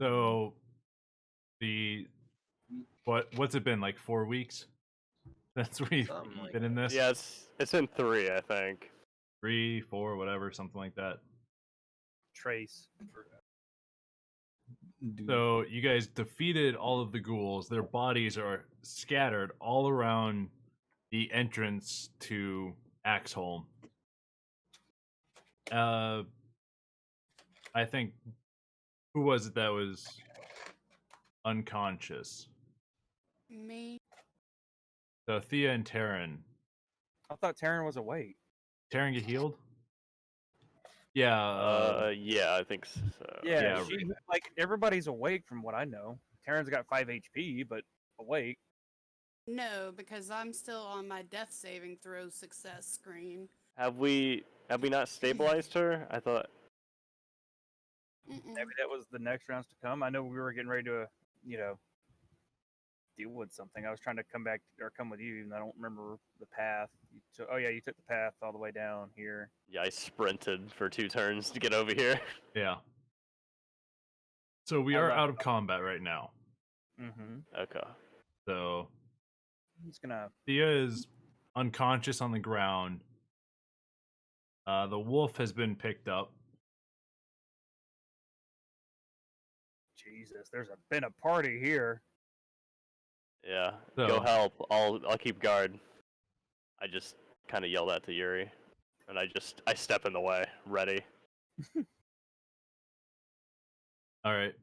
So the what's it been like 4 weeks? That's we've Something like been in this. Yeah, it's in 3, I think. 3, 4, whatever, something like that. Trace. So you guys defeated all of the ghouls. Their bodies are scattered all around the entrance to Axholm. I think who was it that was unconscious? Me. So Thea and Taryn. I thought Taryn was awake. Taryn get healed? Yeah. Yeah, I think so. Yeah, she, like everybody's awake from what I know. Taryn's got 5 HP, but awake. No, because I'm still on my death saving throw success screen. Have we not stabilized her? I thought. Maybe that was the next rounds to come. I know we were getting ready to, deal with something. I was trying to come back or come with you, even though I don't remember the path. Oh yeah, you took the path all the way down here. Yeah, I sprinted for 2 turns to get over here. Yeah. So we are out of combat right now. Mm-hmm. Okay. So I'm just gonna. Thea is unconscious on the ground. The wolf has been picked up. Jesus, there's been a party here. Yeah. So- Go help. I'll keep guard. I just kind of yell that to Yuri, and I step in the way, ready. All right.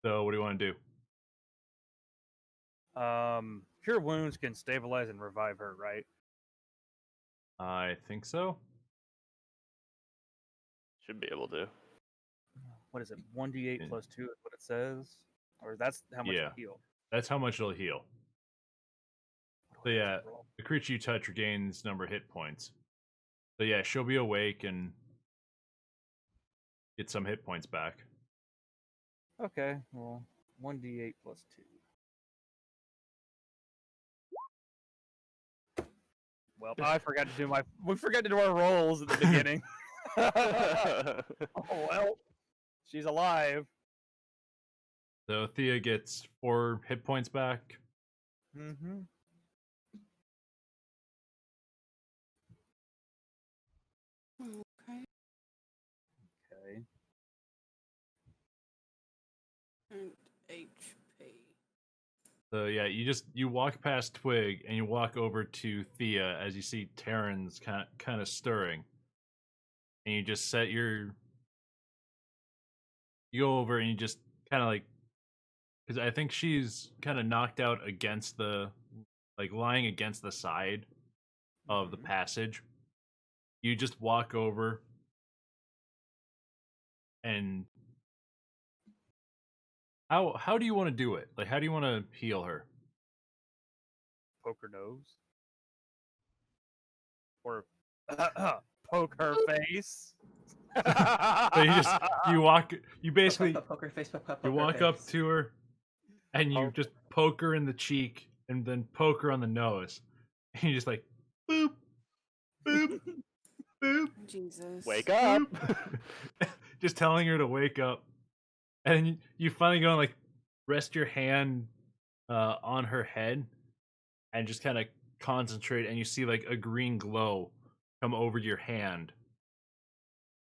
So what do you want to do? Cure wounds can stabilize and revive her, right? I think so. Should be able to. What is it? 1d8 plus 2 is what it says, or that's how much Yeah. it heal. That's how much it'll heal. So yeah, the creature you touch regains number of hit points. So yeah, she'll be awake and get some hit points back. Okay, well, 1d8 plus 2. Well, we forgot to do our rolls at the beginning. Oh well, she's alive. So Thea gets 4 hit points back. Mm-hmm. Okay. Okay. And HP. So yeah, you walk past Twig and you walk over to Thea as you see Taryn's kind of stirring, and you just set your. You go over and you just kind of like, because I think she's kind of knocked out against lying against the side of the passage. You just walk over and how do you want to do it? Like, how do you want to heal her? Poke her nose, or poke her face. So you basically Poker face, you walk up to her and you just poke her in the cheek and then poke her on the nose, and you just like boop boop boop. Jesus. Wake up! Just telling her to wake up, and you finally go and like rest your hand on her head and just kind of concentrate, and you see like a green glow come over your hand,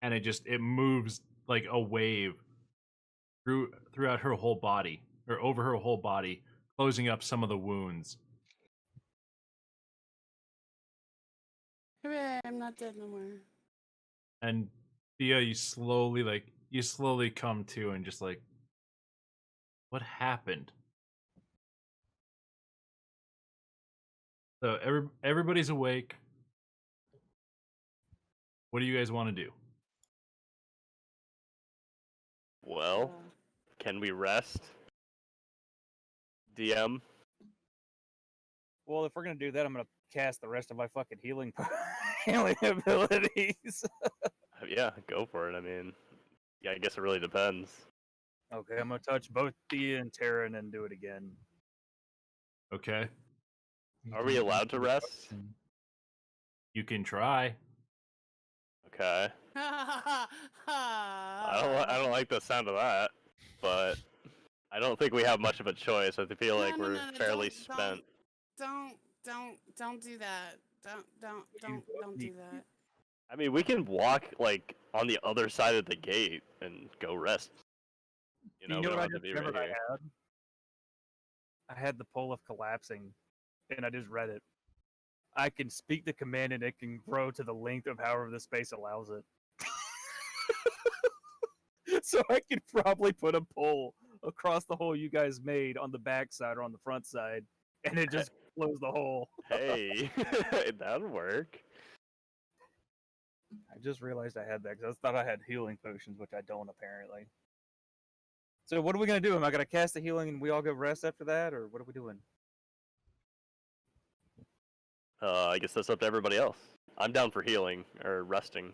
and it moves like a wave throughout her whole body, or over her whole body, closing up some of the wounds. Hooray, I'm not dead no more. And Thea, you slowly come to and just like, what happened? So everybody's awake. What do you guys want to do? Well, can we rest? DM? Well, if we're gonna do that, I'm gonna cast the rest of my fucking healing abilities. Yeah, go for it. I mean, yeah, I guess it really depends. Okay, I'm gonna touch both Thea and Taryn and do it again. Okay. Are we allowed to rest? You can try. Okay. I don't like the sound of that. but I don't think we have much of a choice. I feel like No, we're no, no, fairly don't- spent. Don't do that. Don't do that. I mean, we can walk like on the other side of the gate and go rest. You know, You we know don't what I have to just be right remembered here. I had? I had the pole of collapsing, and I just read it. I can speak the command, and it can grow to the length of however the space allows it. So I could probably put a pole across the hole you guys made on the back side or on the front side, and it just close the hole. Hey, that'll work. I just realized I had that because I thought I had healing potions, which I don't apparently. So what are we gonna do? Am I gonna cast the healing and we all go rest after that, or what are we doing? I guess that's up to everybody else. I'm down for healing or resting.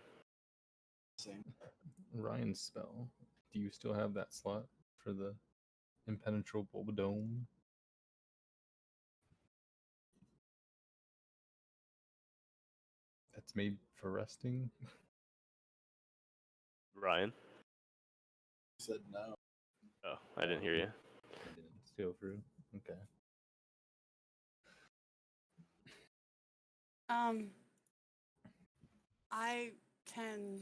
Same. Ryan's spell. Do you still have that slot for the impenetrable dome? That's made for resting? Ryan? Said no. Oh, I didn't hear you. I didn't steal through. Okay. I can.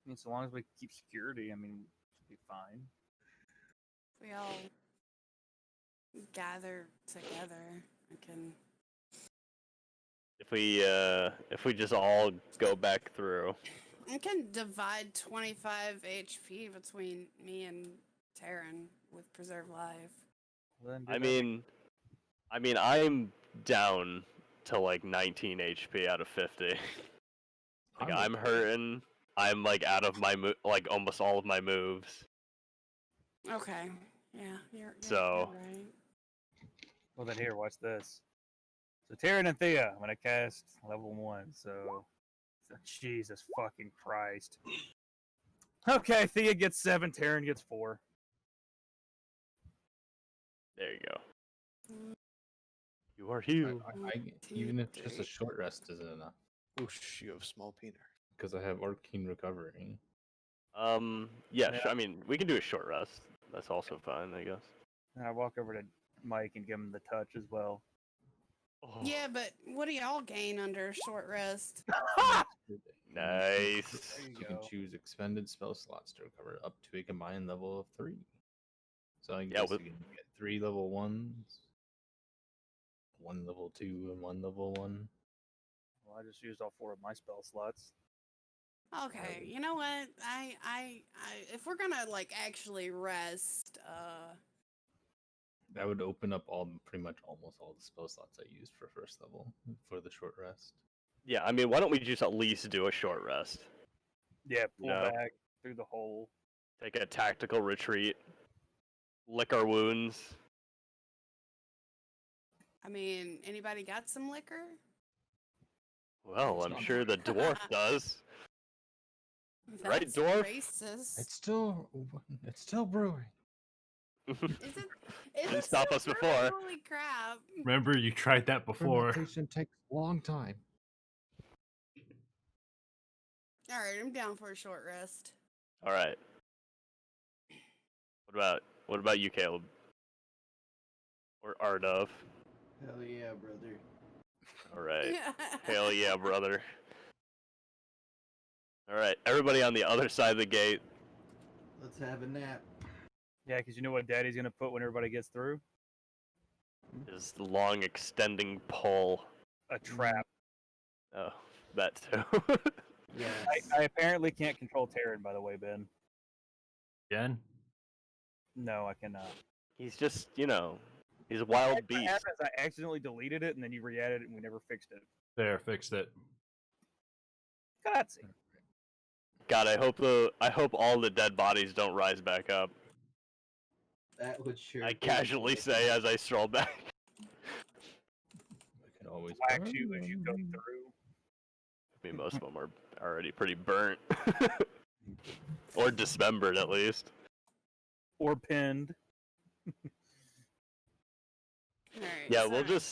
I mean, so long as we keep security, I mean, should be fine. We all gather together. I can. If we just all go back through. I can divide 25 HP between me and Terran with Preserve Life. Well, then do I that. mean, I'm down to like 19 HP out of 50. Like I'm okay. hurting. I'm like out of my like almost all of my moves. Okay. Yeah, you're So- right. Well, then here, watch this. So Terran and Thea, I'm gonna cast level 1. So Jesus fucking Christ. Okay, Thea gets 7, Terran gets 4. There you go. Mm, You are healed. Even if just a short rest isn't enough, Oosh, you have small penis. because I have arcane recovery. Yeah, Yeah. I mean, we can do a short rest. That's also fine, I guess. And I walk over to Mike and give him the touch as well. Oh, Yeah, but what do y'all gain under a short rest? nice. There you You can go. choose expended spell slots to recover up to a combined level of 3. So I Yeah, guess with- you can get 3 level 1s, 1 level 2, and 1 level 1. Well, I just used all 4 of my spell slots. Okay, you know what? If we're gonna like actually rest, That would open up pretty much almost all the spell slots I used for first level for the short rest. Yeah, I mean, why don't we just at least do a short rest? Yeah, pull No. back through the hole. Take a tactical retreat. Lick our wounds. I mean, anybody got some liquor? Well, It's I'm not sure the dwarf does. Right, That's dwarf? Racist. It's still brewing. Is it? Is Didn't it stop so us brewing? before. Holy crap! Remember, you tried that before. Fermentation takes a long time. All right, I'm down for a short rest. All right. What about you, Caleb? Or Ardov? Hell yeah, brother. All right. Hell yeah, brother. All right, everybody on the other side of the gate. Let's have a nap. Yeah, because you know what Daddy's gonna put when everybody gets through? Is the long extending pole. A trap. Oh, that too. Yes. I apparently can't control Terran, by the way, Ben. Again? No, I cannot. He's just, he's a wild What beast. happened is I accidentally deleted it, and then you re-added it, and we never fixed it. There, fixed it. Grazie. God, I hope all the dead bodies don't rise back up. That would sure. I be casually nice. say as I stroll back. We can always Whack you as you go burn. through. I mean, most of them are already pretty burnt. Or dismembered, at least. Or pinned. All right, Yeah, so-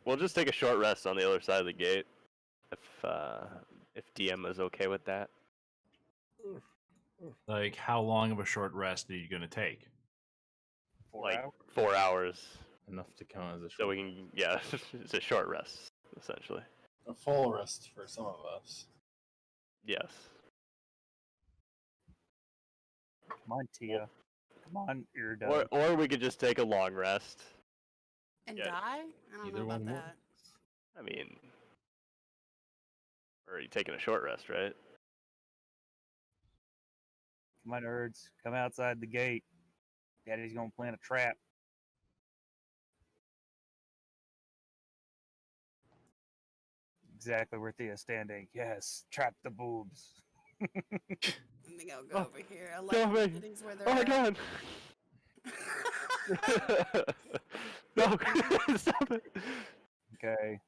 we'll just take a short rest on the other side of the gate. If DM is okay with that. Like, how long of a short rest are you gonna take? 4 like hours. 4 hours, Enough to count as a so short. we can yeah, it's a short rest essentially. A full rest for some of us. Yes. Come on, Tia. Come on, Eardub. Or we could just take a long rest. And Yeah. die? I don't Either know about one that. works. I mean, or are you taking a short rest, right? Come on, nerds. Come outside the gate. Daddy's gonna plant a trap. Exactly where Thea's standing. Yes, trap the boobs. Let me go Oh, over here. I go like away. cities where they're Oh my at. god! No, stop it! Okay.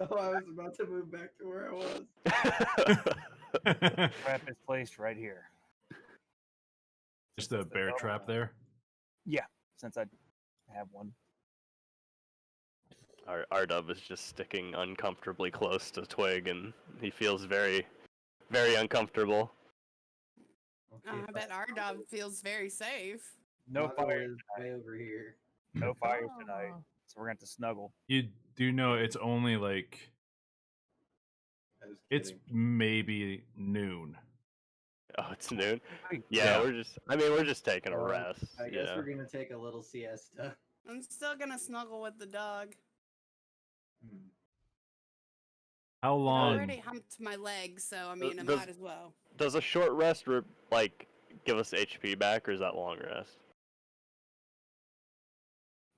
Oh, I was about to move back to where I was. Trap is placed right here. Just a Since the bear dog- trap there. Since I have one. Our dub is just sticking uncomfortably close to Twig, and he feels very, very uncomfortable. Okay, I bet our dog feels very safe. No Margo fire. is way over here. No fires tonight. So we're going to have to snuggle. You do know it's only like I was it's kidding. maybe noon. Oh, it's noon. Hey, Yeah, Yeah. we're just taking a Well, rest. I you guess know? we're gonna take a little siesta. I'm still gonna snuggle with the dog. Hmm. How It long? already humped my leg, so I mean, I does- might as well. Does a short rest like give us HP back, or is that long rest?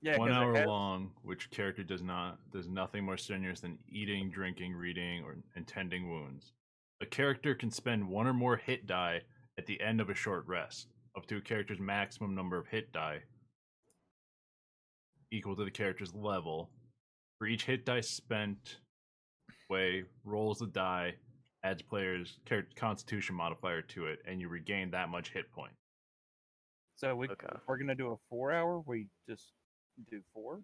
Yeah, 1 'cause it hour has- long, which character does nothing more strenuous than eating, drinking, reading, or and tending wounds. A character can spend one or more hit die at the end of a short rest, up to a character's maximum number of hit die, equal to the character's level. For each hit die spent, rolls the die, adds player's constitution modifier to it, and you regain that much hit point. So Okay. we're going to do a 4 hour. We just do 4.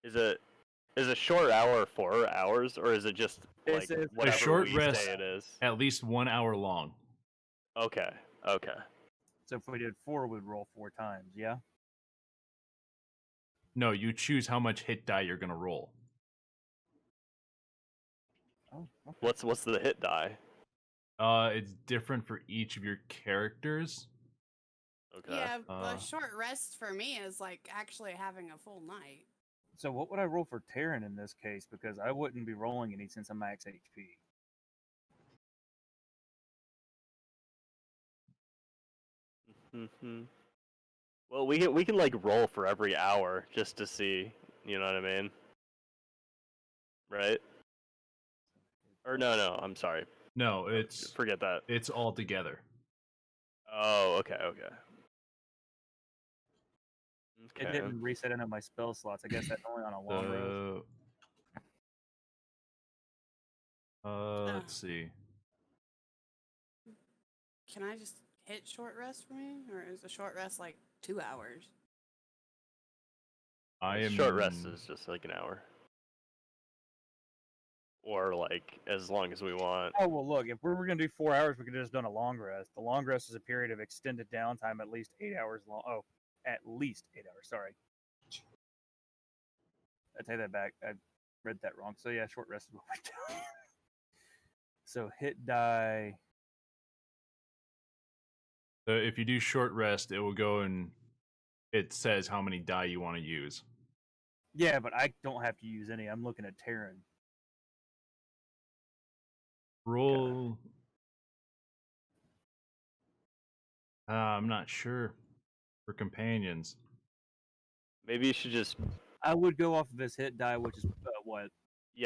Is a short hour 4 hours, or is it just It like says- whatever short we rest- say it is? At least 1 hour long. Okay. Okay. So if we did 4, we'd roll 4 times. Yeah. No, you choose how much hit die you're gonna roll. Oh, okay. What's the hit die? It's different for each of your characters. Okay. Yeah, Uh, a short rest for me is like actually having a full night. So what would I roll for Terran in this case? Because I wouldn't be rolling any since I'm max HP. hmm Well, we can like roll for every hour just to see. You know what I mean? Right? Or no, I'm sorry. No, it's Forget that. all together. Oh, okay. It Okay. didn't reset any of my spell slots. I guess that's only on a long rest. Let's see. Can I just hit short rest for me, or is a short rest like 2 hours? I am Short rest is just like an hour. Or like as long as we want. Oh well, look. If we were gonna do 4 hours, we could have just done a long rest. The long rest is a period of extended downtime, at least 8 hours long. Oh, at least 8 hours. Sorry, I take that back. I read that wrong. So yeah, short rest is what we're doing. So hit die. So if you do short rest, it will go and it says how many die you want to use. Yeah, but I don't have to use any. I'm looking at Terran. Roll. I'm not sure for companions. Maybe you should just I would go off of his hit die, which is what?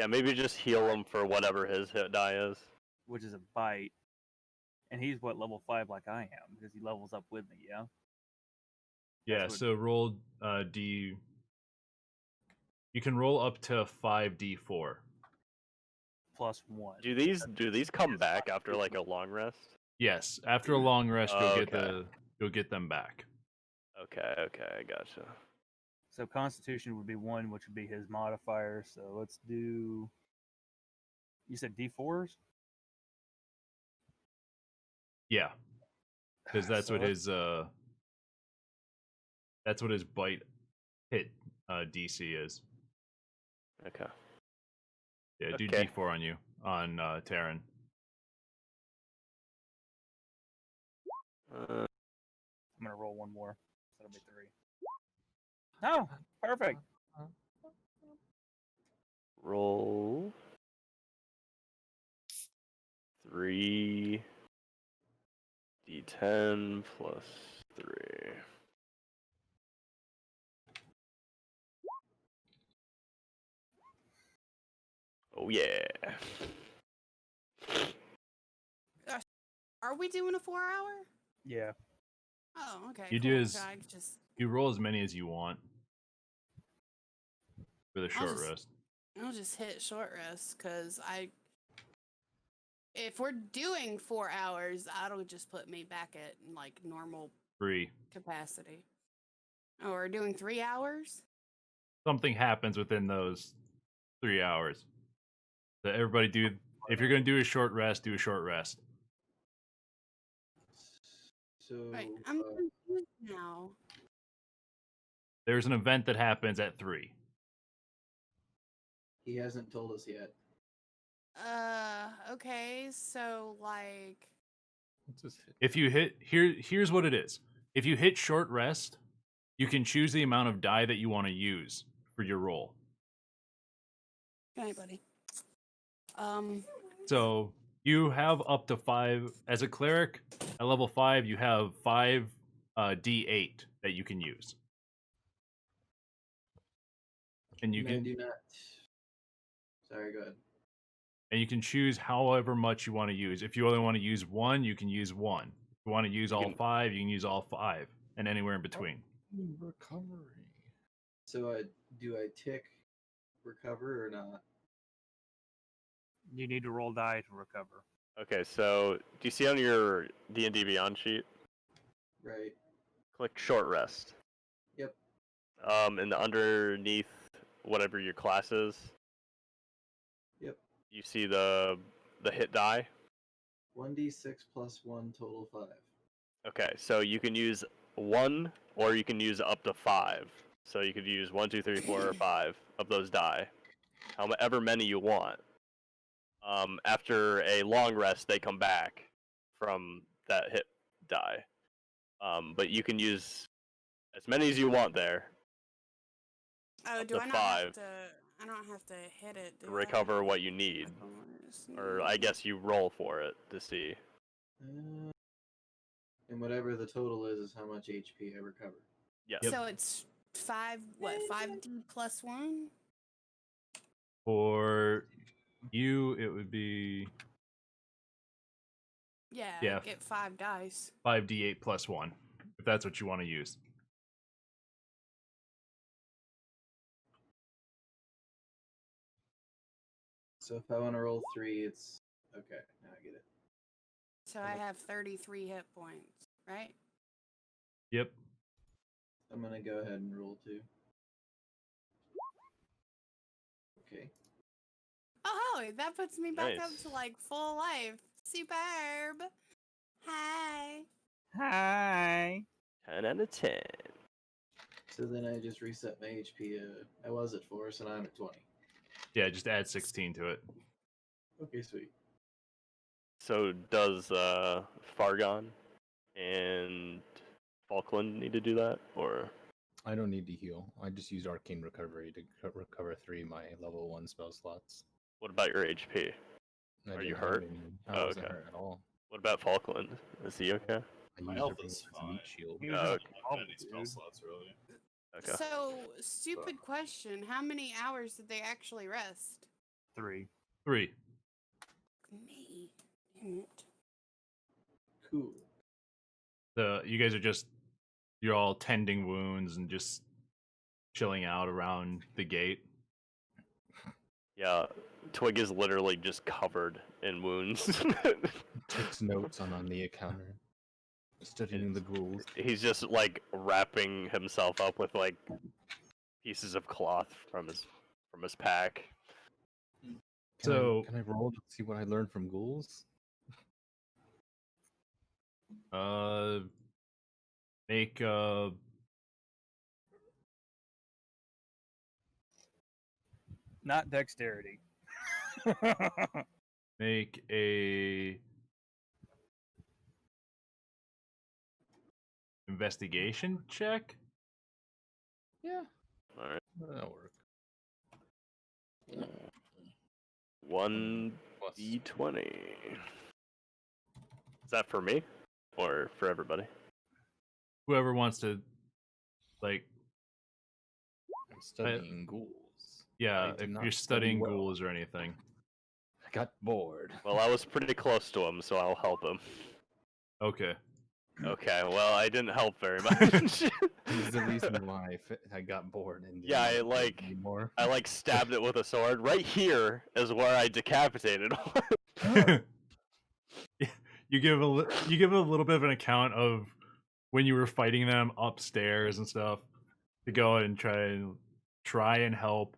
maybe just heal him for whatever his hit die is. Which is a bite. And he's what, level 5 like I am, because he levels up with me, yeah? Yeah, what- so roll D. You can roll up to 5d4. Plus 1. Do these come back after like a long rest? Yes, after a long rest, Okay. you'll get them back. Okay, I gotcha. So Constitution would be 1, which would be his modifier. So let's do. You said D4s? Yeah, because that's So what let's- his bite hit DC is. Okay. Yeah, do Okay. D4 on you on Terran. Uh, I'm gonna roll one more. So that'll be 3. Oh, perfect. roll 3 d10 plus 3. Oh yeah. Are we doing a 4-hour? Yeah. Oh, okay. You cool. do So is- I just You roll as many as you want for the short just- rest. I'll just hit short rest because if we're doing 4 hours, that'll just put me back at like normal 3. capacity. Oh, we're doing 3 hours? Something happens within those 3 hours. So everybody do. If you're gonna do a short rest, do a short rest. So Right. I'm confused now. There's an event that happens at 3. he hasn't told us yet. Okay, so like Let's just hit. If you hit here's what it is. If you hit short rest, you can choose the amount of die that you want to use for your roll. okay, buddy. So you have up to 5 as a cleric. At level 5, you have 5 D8 that you can use, and you No, can do not. Sorry, go ahead. and you can choose however much you want to use. If you only want to use 1, you can use 1. If you want to use all can- 5, you can use all 5, and anywhere in between. Recovery. So do I tick recover or not? You need to roll die to recover. Okay, so do you see on your D&D Beyond sheet? Right. Click short rest. Yep. And underneath whatever your class is. Yep. You see the hit die. 1d6 plus 1 total 5. Okay, so you can use 1 or you can use up to 5. So you could use 1, 2, 3, 4, or 5 of those die, however many you want. After a long rest, they come back from that hit die. But you can use as many as you want there oh, Up do to I not have 5. to I don't have to hit it. to Do I? recover what you need. Or I guess you roll for it to see. And whatever the total is how much HP I recover. Yes. So it's 5D plus 1? For you, it would be Yeah, Yeah. I get 5 dice. 5d8 plus 1, if that's what you want to use. So if I want to roll 3, it's okay. Now I get it. So I have 33 hit points, right? Yep. I'm gonna go ahead and roll 2. Okay. Oh, that puts me back up Nice. to like full life. Superb. Hi. Hi. 10 out of 10. So then I just reset my HP. I was at 4, so now I'm at 20. Yeah, just add 16 to it. Okay, sweet. So does Fargon and Falkland need to do that, or I don't need to heal. I just used Arcane Recovery to recover 3 of my level 1 spell slots. what about your HP? I Are didn't you have hurt? any. Oh, I wasn't okay. hurt at all. What about Falkland? Is he okay? I My used health everything is as a meat fine. shield. He was Oh, in okay. I trouble, need spell dude. slots really. Okay. So, stupid question. How many hours did they actually rest? 3. 3. Me. Damn it. Cool. You guys are you're all tending wounds and just chilling out around the gate. Yeah, Twig is literally just covered in wounds. Takes notes on the counter. Studying the ghouls. He's just like wrapping himself up with like pieces of cloth from his pack. So- Can I roll to see what I learned from ghouls? Make Not dexterity. make a investigation check. Yeah, All right. that'll work. 1 Plus. d20. Is that for me or for everybody? Whoever wants to, like, I'm studying ghouls. yeah, I did if not you're study studying well. ghouls or anything. I got bored. Well, I was pretty close to him, so I'll help him. Okay. Okay, well, I didn't help very much. This is the reason why I got bored and Yeah, didn't I play like- anymore. I like stabbed it with a sword. Right here is where I decapitated him. you give a little bit of an account of when you were fighting them upstairs and stuff to go and try and help,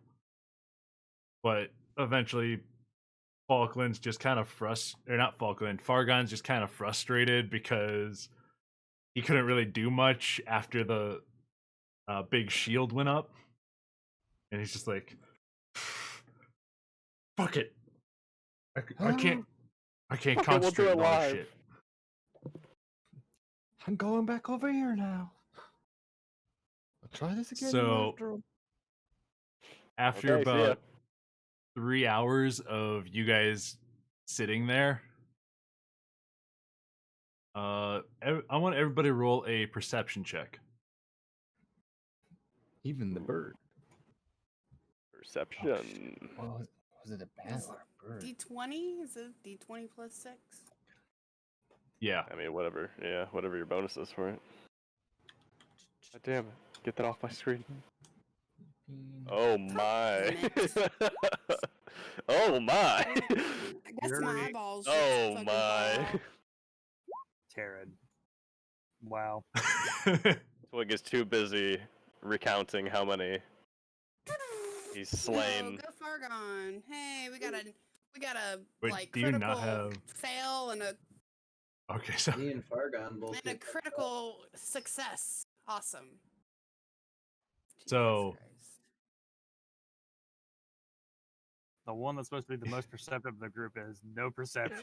but eventually Falkland's just kind of Fargon's just kind of frustrated because he couldn't really do much after the big shield went up, and he's just like, fuck it, I can't Fuck it, we'll do concentrate it on all this live. shit. I'm going back over here now. I'll try this again. So- after all. After Okay, see ya. about 3 hours of you guys sitting there, I want everybody to roll a perception check. Even the bird. Perception. Well, was it a bat Is or a bird? D20? Is it D20 plus 6? Yeah. I mean, whatever. Yeah, whatever your bonus is for it. God damn it. Get that off my screen. Oh my. Damn Oh my. I guess my Yuri. eyeballs. just Oh fucking my. fall out. Terran. Wow. Twig is too busy recounting how many he's slain. No, go Fargon. Hey, we got a Wait, like do you critical not have- fail and a Okay, so Me and Fargon both. and a get- critical success. Awesome. So- Jesus Christ. The one that's supposed to be the most perceptive of the group is no perception.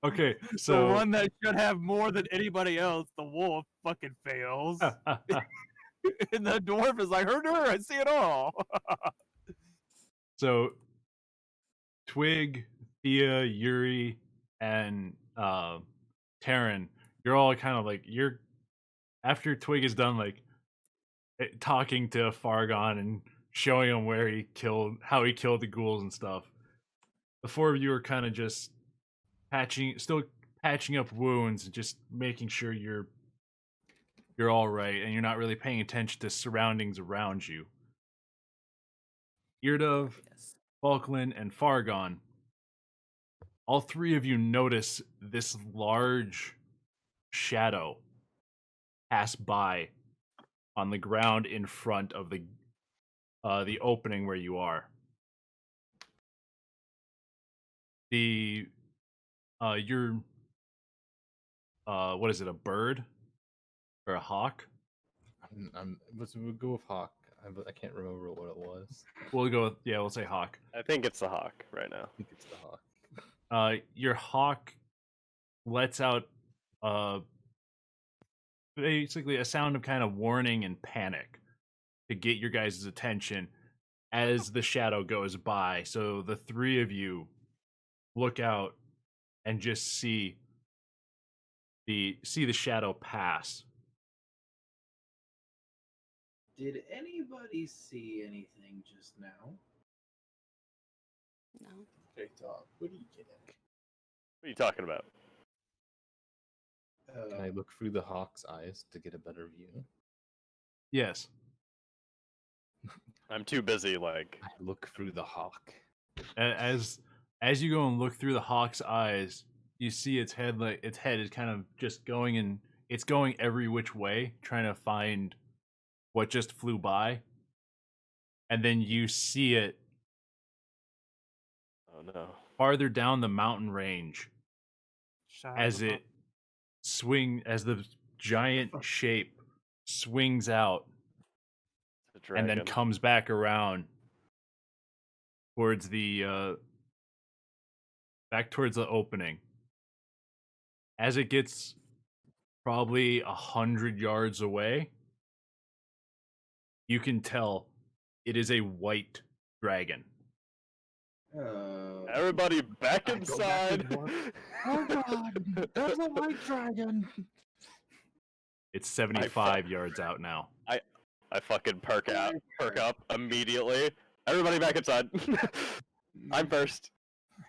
okay, The so one that should have more than anybody else, the wolf, fucking fails. And the dwarf is like, her, I see it all. so Twig, Thea, Yuri, and Taryn, you're all kind of like after Twig is done like talking to Fargon and showing him how he killed the ghouls and stuff. The four of you are kind of just still patching up wounds and just making sure you're all right and you're not really paying attention to surroundings around you. Eardove, Yes. Falkland, and Fargon, all three of you notice this large shadow pass by on the ground in front of the opening where you are. What is it, a bird or a hawk? We'll go with hawk. I can't remember what it was. We'll say hawk. I think it's the hawk right now. I think it's the hawk. Your hawk lets out basically a sound of kind of warning and panic to get your guys' attention as the shadow goes by. So the three of you look out and just see the shadow pass. Did anybody see anything just now? No. Okay, Tom. What are you getting? What are you talking about? Can I look through the hawk's eyes to get a better view? Yes. I'm too busy, like. I look through the hawk. As you go and look through the hawk's eyes, you see its head is kind of just going it's going every which way, trying to find what just flew by. And then you see it Oh no. farther down the mountain range, as it as the giant shape swings out The and then dragon. comes back around towards the back towards the opening. As it gets probably 100 yards away, you can tell it is a white dragon. Everybody back I go back inside. and Oh god, there's a white dragon. It's 75 yards out now. I fucking perk up immediately. Everybody back inside. I'm first.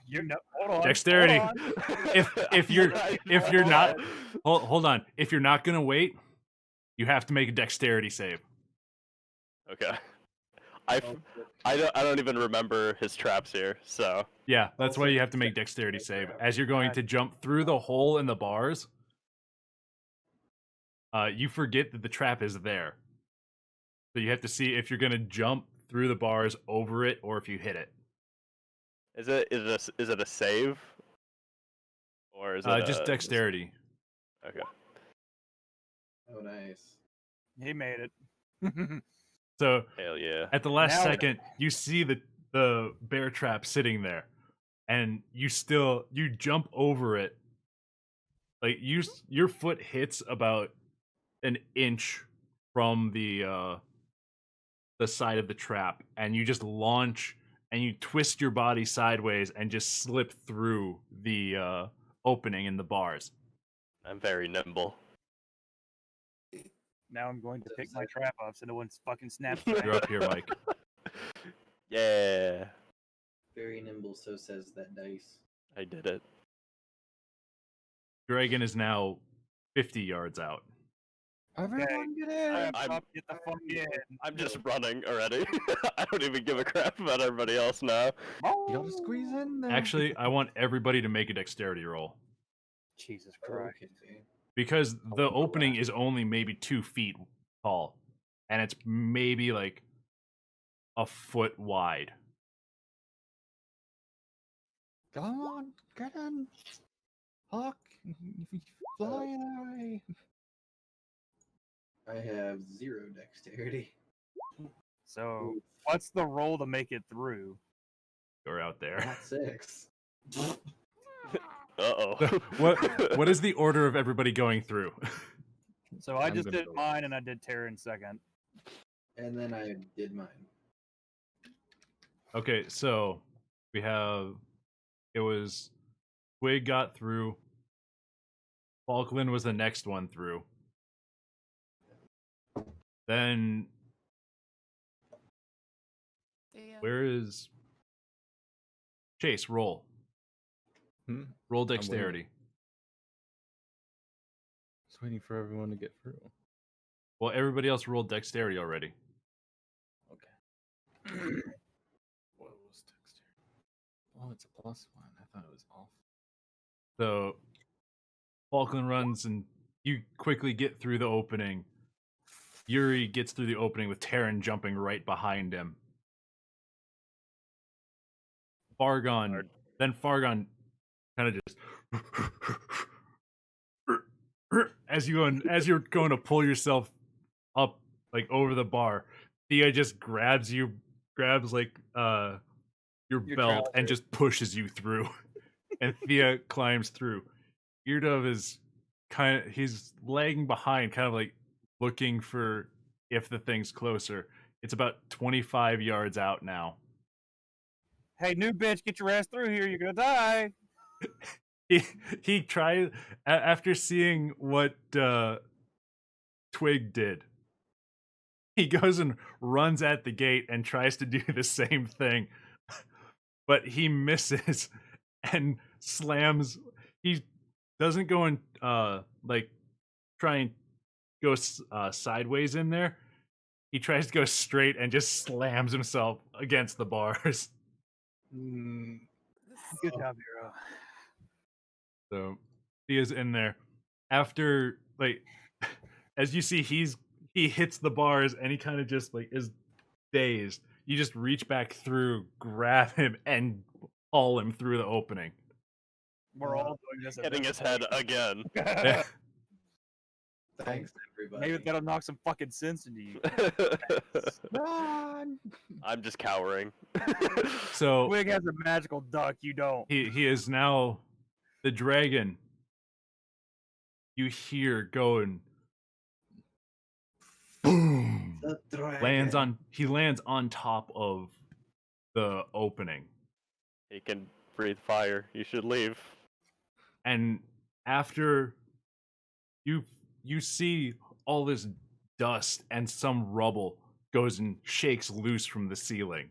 You know, hold on. Dexterity. hold on. If you're not hold on. If you're not gonna wait, you have to make a dexterity save. Okay. I don't even remember his traps here, so Yeah, that's why you have to make dexterity save. As you're going to jump through the hole in the bars, you forget that the trap is there. So you have to see if you're gonna jump through the bars over it or if you hit it. is it a save? Or is it Just dexterity. Okay. Oh, nice. He made it. So Hell yeah. at the last Now- second, you see the bear trap sitting there, and you jump over it. Like your foot hits about an inch from the side of the trap, and you just launch and you twist your body sideways and just slip through the opening in the bars. I'm very nimble. Now I'm going to pick my trap up so no one's fucking snaps. You're up here, Mike. Yeah. Very nimble, so says that dice. I did it. Dragon is now 50 yards out. Everyone get in. I'm- Get the fuck in. I'm just running already. I don't even give a crap about everybody else now. You gotta squeeze in there. Actually, I want everybody to make a dexterity roll. Jesus Christ. Okay. Because the opening is only maybe 2 feet tall, and it's maybe like a foot wide. Come on, get in. Hawk, fly away. I have 0 dexterity. So, what's the roll to make it through? You're out there. Not 6. Uh-oh. What is the order of everybody going through? So I I'm just gonna did go- mine and I did Terran second. And then I did mine. Okay, so we have it was Twig got through. Falkland was the next one through. Then where is Chase? Roll. Hmm? Roll waiting. dexterity. Just waiting for everyone to get through. Well, everybody else rolled dexterity already. Okay. What was dexterity? Oh, it's a +1. I thought it was off. So Falkland runs and you quickly get through the opening. Yuri gets through the opening with Terran jumping right behind him. Fargon, then Fargon kind of just as you're going to pull yourself up like over the bar, Thea just grabs like your belt and trouser. just pushes you through. And Thea climbs through. Eardove is he's lagging behind, kind of like looking for if the thing's closer. It's about 25 yards out now. Hey, new bitch, get your ass through here. You're gonna die. He tried after seeing what Twig did. He goes and runs at the gate and tries to do the same thing, but he misses and slams. He doesn't go and like try and go sideways in there. He tries to go straight and just slams himself against the bars. Good job, Hero. So he is in there. After like as you see he hits the bars and he kind of just like is dazed. You just reach back through, grab him, and haul him through the opening. We're all doing this. At Hitting this his head point. again. Yeah. Thanks, everybody. Maybe that'll knock some fucking sense into you. Run! I'm just cowering. So Wig has a magical duck. You don't. he is now the dragon. You hear going boom. The Lands on top of the opening. He can breathe fire. You should leave. And after you see all this dust and some rubble goes and shakes loose from the ceiling.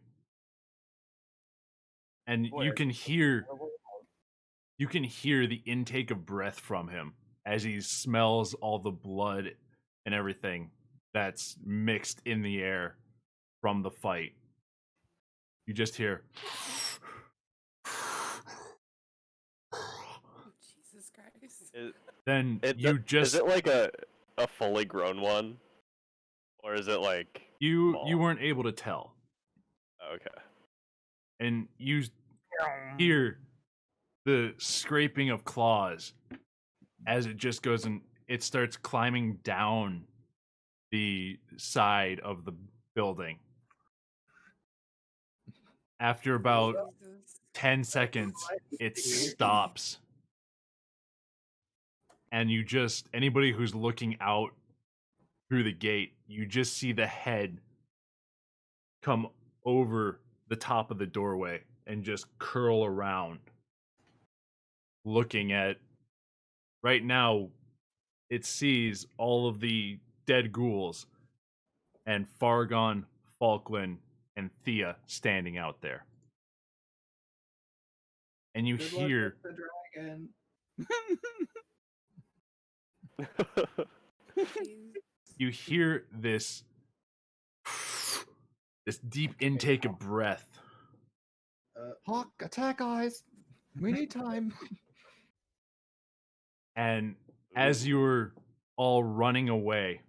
And Boy, you can hear the intake of breath from him as he smells all the blood and everything that's mixed in the air from the fight. You just hear Jesus Christ. then Is just it like a fully grown one, or is it like you small? weren't able to tell, Okay. and you hear the scraping of claws as it just goes and it starts climbing down the side of the building. After about Jesus. 10 seconds, it stops. And you just, anybody who's looking out through the gate, you just see the head come over the top of the doorway and just curl around, looking at, right now, it sees all of the dead ghouls and Fargon, Falkland, and Thea standing out there. And you Good luck hear with the dragon. Jeez. you hear this deep intake of breath. Hawk, attack eyes! We need time. And as you're all running away,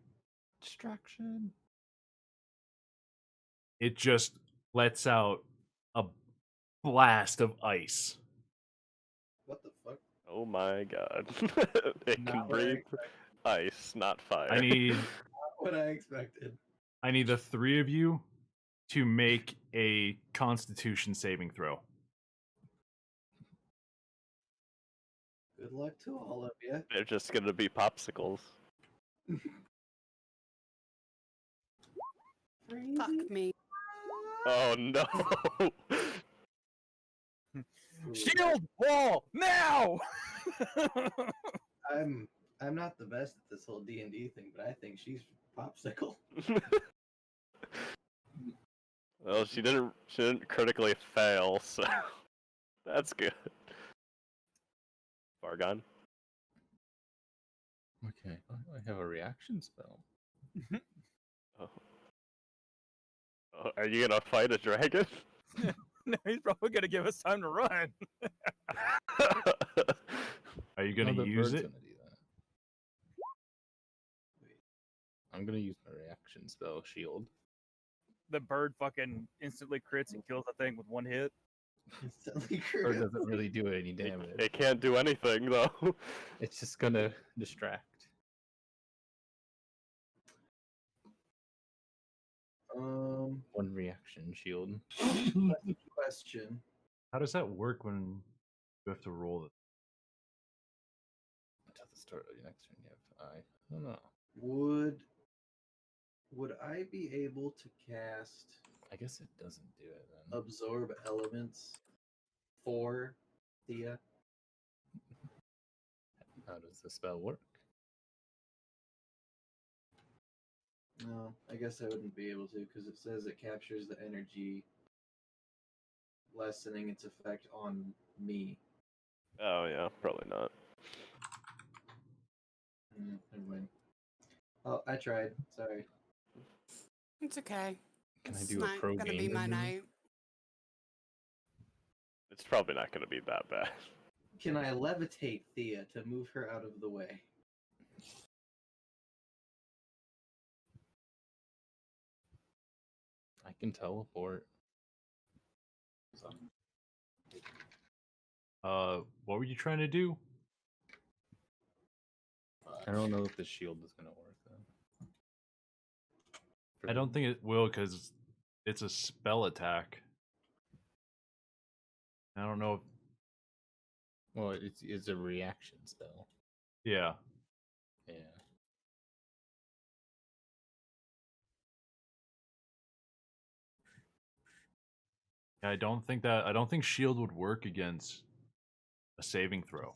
Distraction. it just lets out a blast of ice. What the fuck? Oh my god. It can Not what I breathe expected. ice, not fire. I need Not what I expected. the three of you to make a Constitution saving throw. Good luck to all of you. They're just gonna be popsicles. Fuck me. Oh no! Shield wall now. I'm not the best at this whole D&D thing, but I think she's popsicle. Well, she didn't critically fail, so that's good. Fargon. Okay, I have a reaction spell. Oh. Oh, are you gonna fight a dragon? No, he's probably gonna give us time to run. Are you going No, to the use bird's it? gonna do that. I'm gonna use my reaction spell, shield. The bird fucking instantly crits and kills the thing with one hit. Instantly Or critical. doesn't really do any damage. It can't do anything though. It's just gonna distract. One reaction shield. Question. How does that work when you have to roll it? Until the start of your next turn, you have I don't know. Would I be able to cast I guess it doesn't do it then. absorb elements for Thea? How does the spell work? No, I guess I wouldn't be able to because it says it captures the energy, lessening its effect on me. Oh yeah, probably not. Never mind. Oh, I tried. Sorry. It's okay. Can I It's do a not pro gonna game be my then? night. It's probably not gonna be that bad. Can I levitate Thea to move her out of the way? I can teleport. What What were you trying to do? I don't know if the shield is gonna work though. I don't think it will because it's a spell attack. I don't know if. Well, it's a reaction spell. Yeah. Yeah. I don't think shield would work against a saving throw.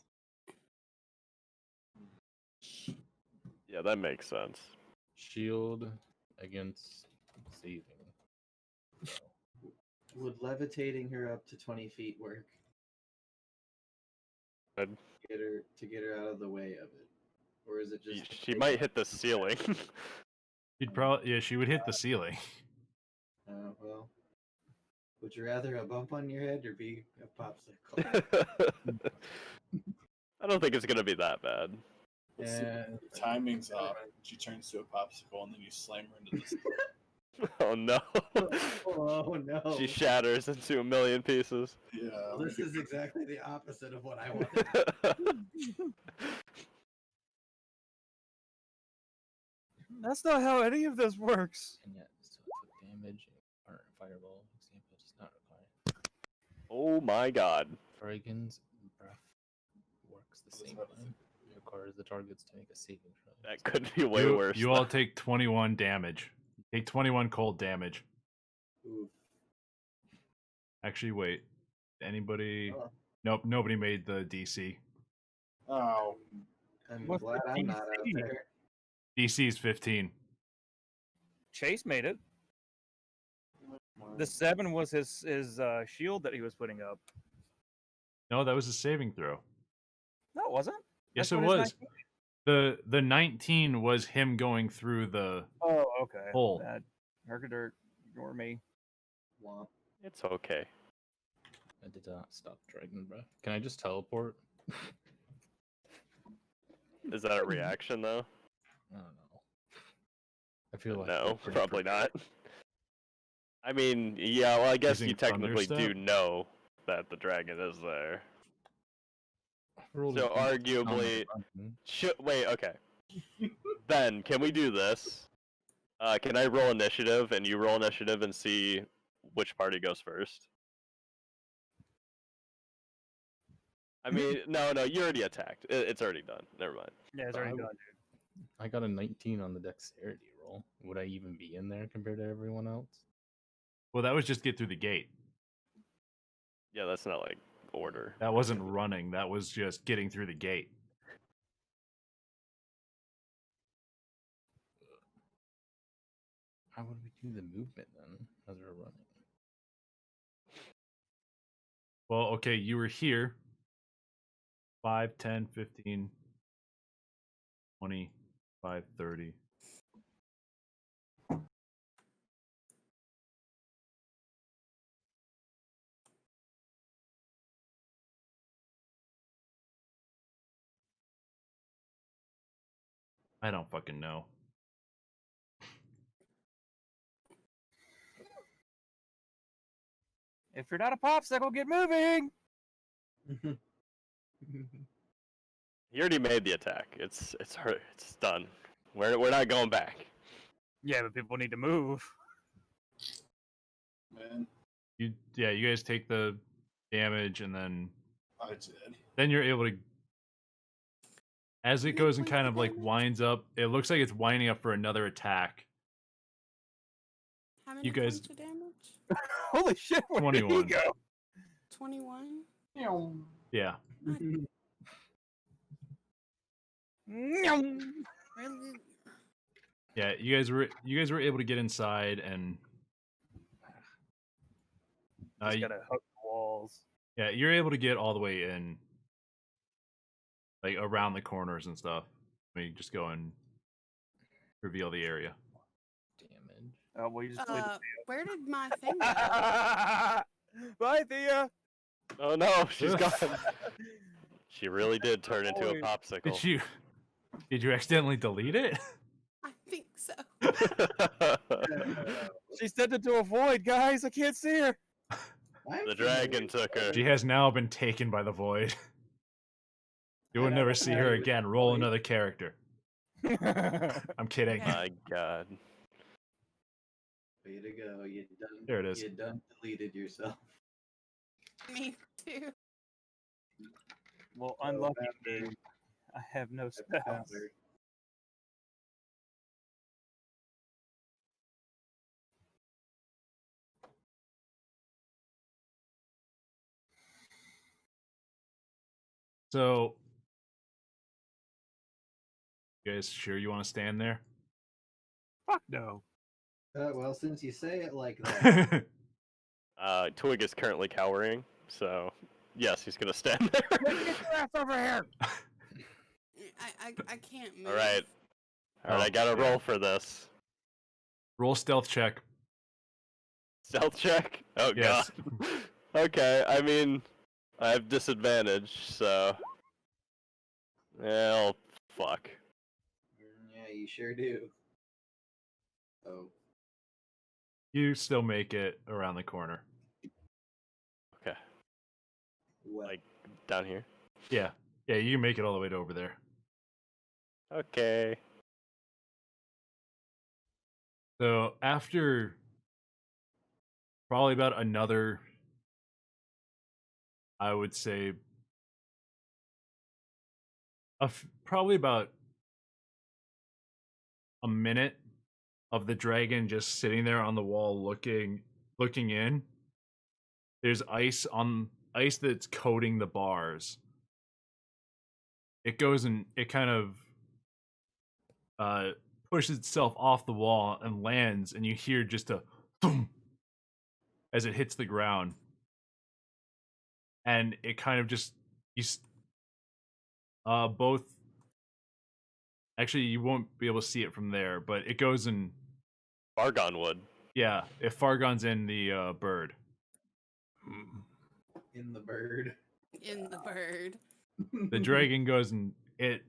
Yeah, that makes sense. Shield against saving. Would levitating her up to 20 feet work? Good. To get her out of the way of it, or is it just? She might hit the ceiling. She would hit the ceiling. Well, would you rather a bump on your head or be a popsicle? I don't think it's gonna be that bad. Yeah. The timing's off. She turns to a popsicle, and then you slam her into the. Oh no. Oh no! She shatters into a million pieces. Yeah. Well, this is exactly the opposite of what I wanted. That's not how any of this works. And yet still took damage. Or fireball example does not require. Oh my god. Dragon's breath works the I was same about to way. It requires the targets to make a saving throw. That could be way you, worse. You all take 21 damage. Take 21 cold damage. Ooh. Actually, wait. Anybody? Oh. Nope, nobody made the DC. Oh, I'm What's glad the I'm not out DC? there. DC is 15. Chase made it. The 7 was his shield that he was putting up. No, that was a saving throw. No, it wasn't. Yes, That's it what his was. 19 The 19 was him going through the. Oh, okay. Hole. Bad. Herkidirt, ignore me. Womp. It's okay. I did not stop dragon breath. Can I just teleport? Is that a reaction though? I don't know. I feel like No, we're pretty probably prepared. not. I mean, yeah, well, I guess you Using technically do Thunderstep? know that the dragon is there. Rolled So a d- arguably, button. wait, okay. Ben, can we do this? Can I roll initiative and you roll initiative and see which party goes first? I mean, no, you already attacked. It's already done. Never mind. Yeah, it's already I- done, dude. I got a 19 on the dexterity roll. Would I even be in there compared to everyone else? Well, that was just get through the gate. Yeah, that's not like order. That wasn't running. That was just getting through the gate. How would we do the movement then as we're running? Well, okay, you were here. 5, 10, 15, 20, 5, 30. I don't fucking know. If you're not a popsicle, get moving. He already made the attack. It's done. We're not going back. Yeah, but people need to move. man, You guys take the damage and then I did. you're able to, as it goes and kind of like winds up, it looks like it's winding up for another attack. How many You guys- points of damage? Holy shit, where did he 21. go? 21? Yeah. Nyum. Really? Yeah, you guys were able to get inside and Just you- gotta hug the walls. yeah, you're able to get all the way in, like around the corners and stuff. I mean, just go and reveal the area. Damage. Oh, well, you just leave Where did my thing go? it. Bye, Thea. Oh no, she's gone. She really did turn into a Boy. popsicle. Did you accidentally delete it? I think so. She sent it to a void, guys. I can't see her. The dragon took her. She has now been taken by the void. You will I never don't see know her you again. Roll really- another character. I'm kidding. Yeah. My God. Way to go! There it is. You done deleted yourself. Me too. Well, So, unlucky after- me. I have no after spells. Powder, So, you guys sure you want to stand there? Fuck no. well, since you say it like that, Twig is currently cowering, so yes, he's gonna stand there. Get your ass over here! I can't move. All right, all right. I Oh, gotta yeah. roll for this. Roll stealth check. Stealth check. Oh Yes. God. Okay. I mean, I have disadvantage, so. Well, fuck. yeah, you sure do. Oh, You still make it around the corner. Okay. well, Like- Down here. Yeah. Yeah, you can make it all the way to over there. Okay. So after probably about another, I would say, probably about a minute of the dragon just sitting there on the wall looking in. There's ice that's coating the bars. It goes and it kind of pushes itself off the wall and lands, and you hear just a boom as it hits the ground. And it kind of just both. Actually, you won't be able to see it from there, but it goes and Bargon would. yeah, if Fargon's in the bird. in the bird. In the bird. The dragon goes and it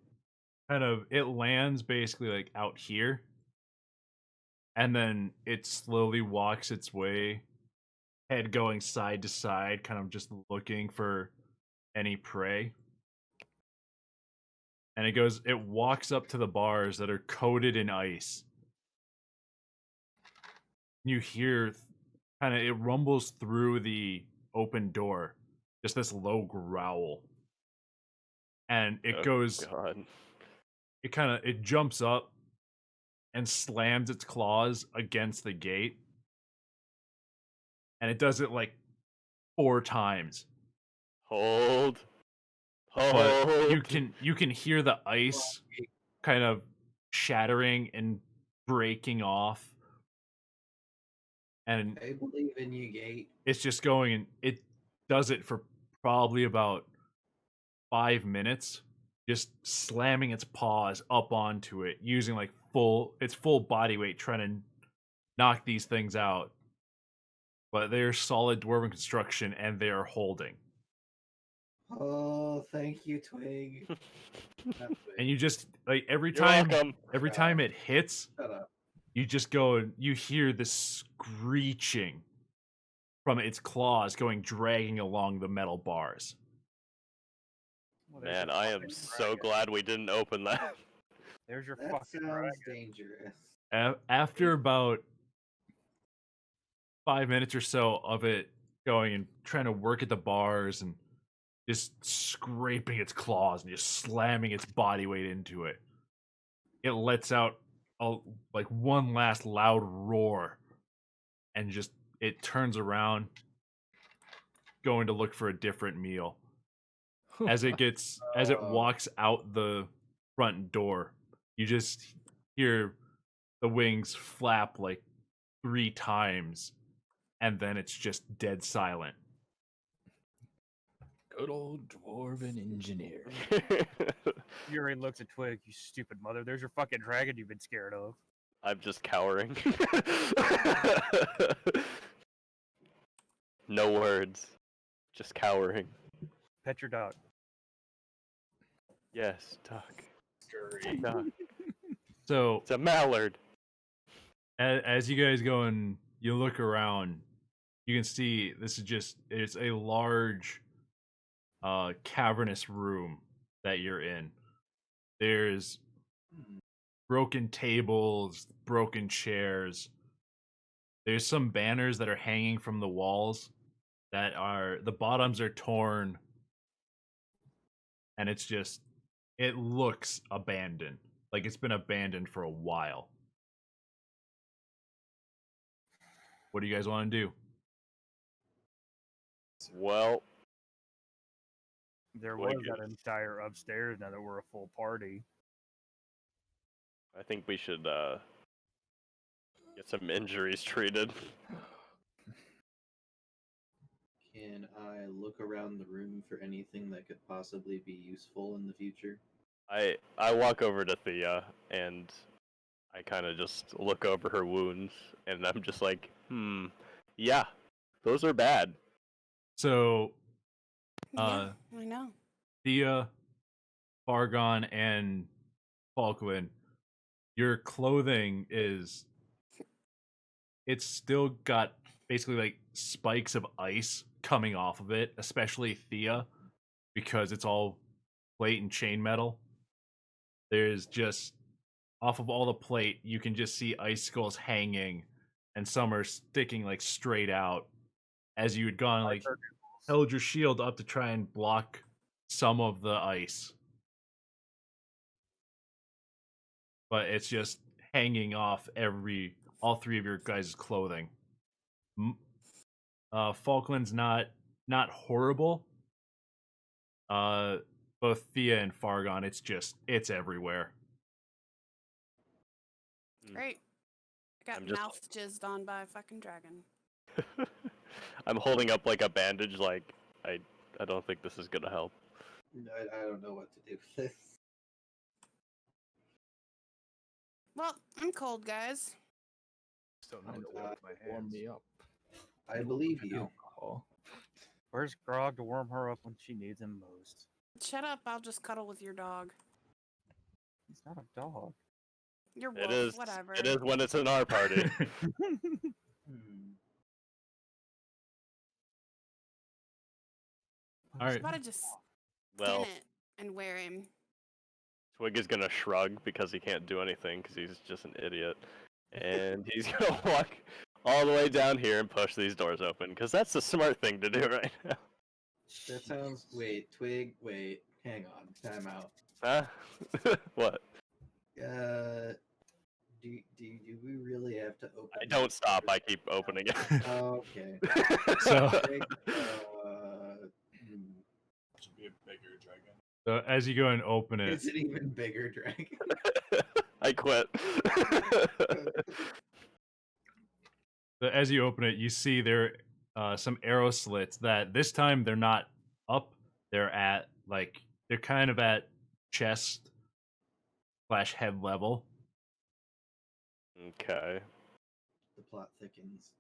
lands basically like out here, and then it slowly walks its way, head going side to side, kind of just looking for any prey. And it walks up to the bars that are coated in ice. You hear it rumbles through the open door, just this low growl. And it Oh, goes, God. it jumps up and slams its claws against the gate. And it does it like 4 times. Hold. But Hold. you can hear the ice kind of shattering and breaking off. And I believe in you, Gate. it's just going, and it does it for probably about 5 minutes, just slamming its paws up onto it, using like its full body weight, trying to knock these things out. But they're solid dwarven construction, and they are holding. Oh, thank you, Twig. Not Twig. And you just like every You're time welcome. it hits, Shut up. you just go and you hear this screeching from its claws dragging along the metal bars. Well, there's Man, your I am fucking so dragon. glad we didn't open that. There's your That fucking sounds dragon. dangerous. After about 5 minutes or so of it going and trying to work at the bars and just scraping its claws and just slamming its body weight into it, it lets out like one last loud roar, and just it turns around, going to look for a different meal. As it walks out the front door, you just hear the wings flap like 3 times, and then it's just dead silent. Good old dwarven engineer. Yuri looks at Twig, you stupid mother. There's your fucking dragon you've been scared of. I'm just cowering. No words. Just cowering. Pet your dog. Yes, duck. Duck. So It's a mallard. as you guys go and you look around, you can see it's a large cavernous room that you're in. There's Hmm. broken tables, broken chairs. There's some banners that are hanging from the walls that are the bottoms are torn, and it looks abandoned. Like it's been abandoned for a while. What do you guys want to do? Well, There What was a that goose. entire upstairs. Now that we're a full party. I think we should get some injuries treated. Can I look around the room for anything that could possibly be useful in the future? I walk over to Thea and I kind of just look over her wounds and I'm just like, yeah, those are bad. So, Yeah, I know. Thea, Fargon, and Falkland, your clothing it's still got basically like spikes of ice coming off of it, especially Thea, because it's all plate and chain metal. There's just off of all the plate, you can just see icicles hanging, and some are sticking like straight out as you had gone like held your shield up to try and block some of the ice. But it's just hanging off all three of your guys' clothing. Falkland's not horrible. Both Thea and Fargon, it's everywhere. Great. I got I'm just- mouth jizzed on by a fucking dragon. I'm holding up like a bandage, like I don't think this is gonna help. I don't know what to do with this. Well, I'm cold, guys. Just don't know I'm what to do with my warm hands. me up. I believe you. Alcohol. Where's Grog to warm her up when she needs him most? Shut up, I'll just cuddle with your dog. He's not a dog. Your It wolf, is. whatever. It is when it's in our party. Hmm. All right. Why don't just Well, skin it and wear him? Twig is gonna shrug because he can't do anything because he's just an idiot, and he's gonna walk all the way down here and push these doors open because that's the smart thing to do right now. That sounds. Wait, Twig. Wait, hang on. Time out. Huh? What? Do we really have to open? I don't stop. I keep opening it. Okay. So- Twig, Should be a bigger dragon. So as you go and open it, it's an even bigger dragon. I quit. so as you open it, you see there some arrow slits that this time they're not up. They're kind of at chest / head level. Okay. The plot thickens.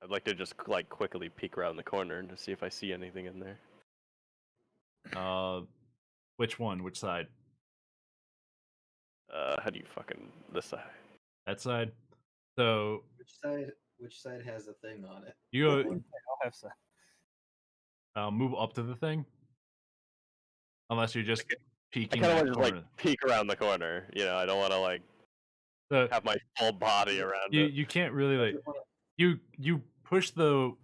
I'd like to just like quickly peek around the corner to see if I see anything in there. Which one? Which side? How do you fucking this side? That side. So Which side has a thing on it? you go I'll have some. move up to the thing, unless you're just I peeking kind of that want to corner. like peek around the corner. You know, I don't want to like So have my full body around you it. you can't really like you push the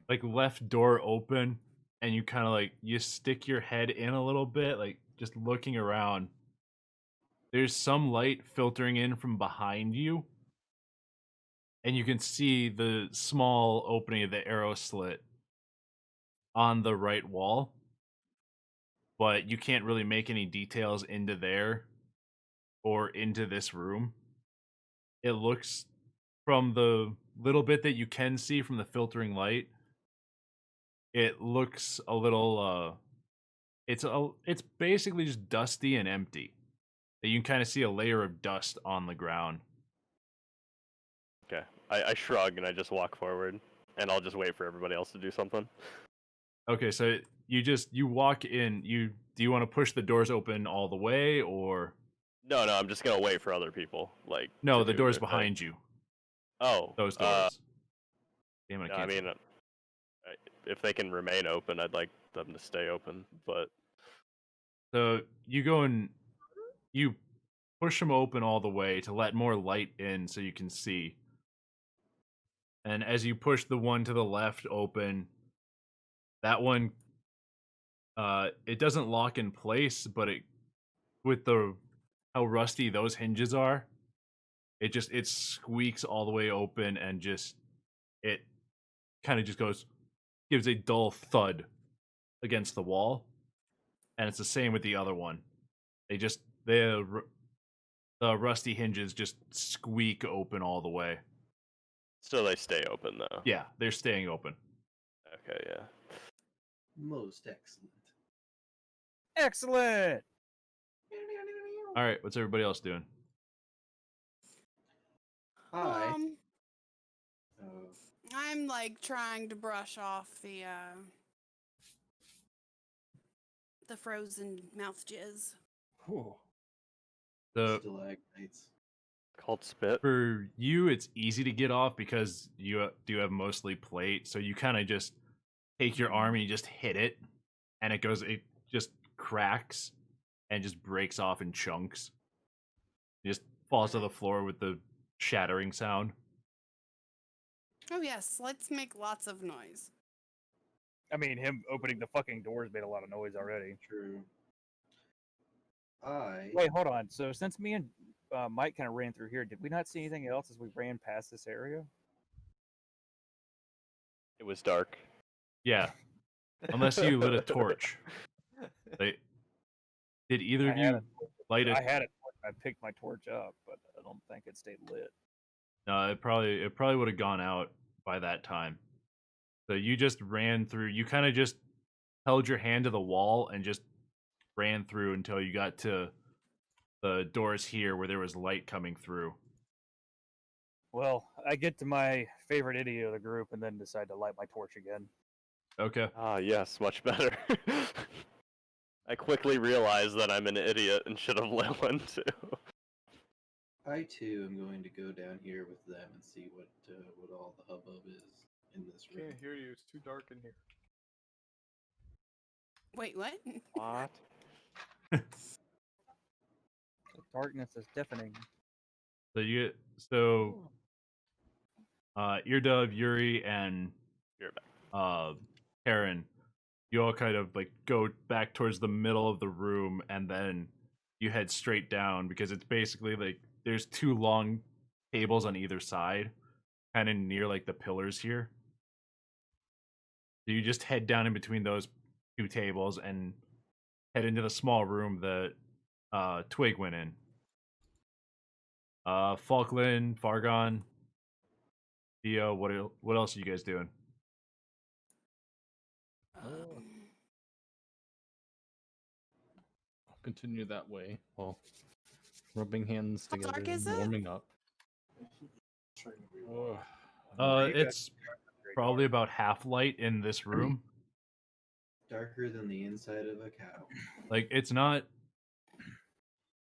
like left door open, and you kind of like you stick your head in a little bit, like just looking around. There's some light filtering in from behind you, and you can see the small opening of the arrow slit on the right wall, but you can't really make any details into there or into this room. It looks, from the little bit that you can see from the filtering light, it looks a little it's basically just dusty and empty. You can kind of see a layer of dust on the ground. Okay. I shrug and I just walk forward, and I'll just wait for everybody else to do something. Okay, so you walk in. Do you want to push the doors open all the way, or No, I'm just gonna wait for other people. Like no? to The do doors their thing. behind you. Oh, Those doors. Damn it! no, I mean, if they can remain open, I'd like them to stay open. But So you go and you push them open all the way to let more light in so you can see. And as you push the one to the left open, that one it doesn't lock in place, but it with the how rusty those hinges are, it squeaks all the way open and just it kind of just gives a dull thud against the wall. And it's the same with the other one. The rusty hinges just squeak open all the way. So they stay open though. Yeah, they're staying open. Okay, yeah. Most excellent. Excellent. All right, what's everybody else doing? Hi. Oh, I'm like trying to brush off the frozen mouth jizz. So stalagmites. Called spit. for you, it's easy to get off because you do have mostly plate. So you kind of just take your arm and you just hit it, and it just cracks and just breaks off in chunks. It just falls to the floor with the shattering sound. Oh yes, let's make lots of noise. I mean, him opening the fucking doors made a lot of noise already. True. Wait, hold on. So since me and Mike kind of ran through here, did we not see anything else as we ran past this area? It was dark. Yeah, unless you lit a torch. Like, did either of I had you light I it? had it. I picked my torch up, but I don't think it stayed lit. No, it probably would have gone out by that time. So you just ran through. You kind of just held your hand to the wall and just ran through until you got to the doors here where there was light coming through. Well, I get to my favorite idiot of the group and then decide to light my torch again. Okay. Ah, yes, much better. I quickly realized that I'm an idiot and should have lit one too. I too am going to go down here with them and see what all the hubbub is in this room. Can't hear you. It's too dark in here. Wait, what? What? The darkness is deafening. So Eardove, Yuri, and You're back. Karen, you all kind of like go back towards the middle of the room, and then you head straight down because it's basically like there's two long tables on either side, kind of near like the pillars here. So you just head down in between those two tables and head into the small room that Twig went in. Falkland, Fargon, Theo, what else are you guys doing? I'll continue that way while rubbing hands How together dark and is it? warming up. Trying to be well. You guys It's probably about half light in this room. Darker than the inside of a cow. Like it's not.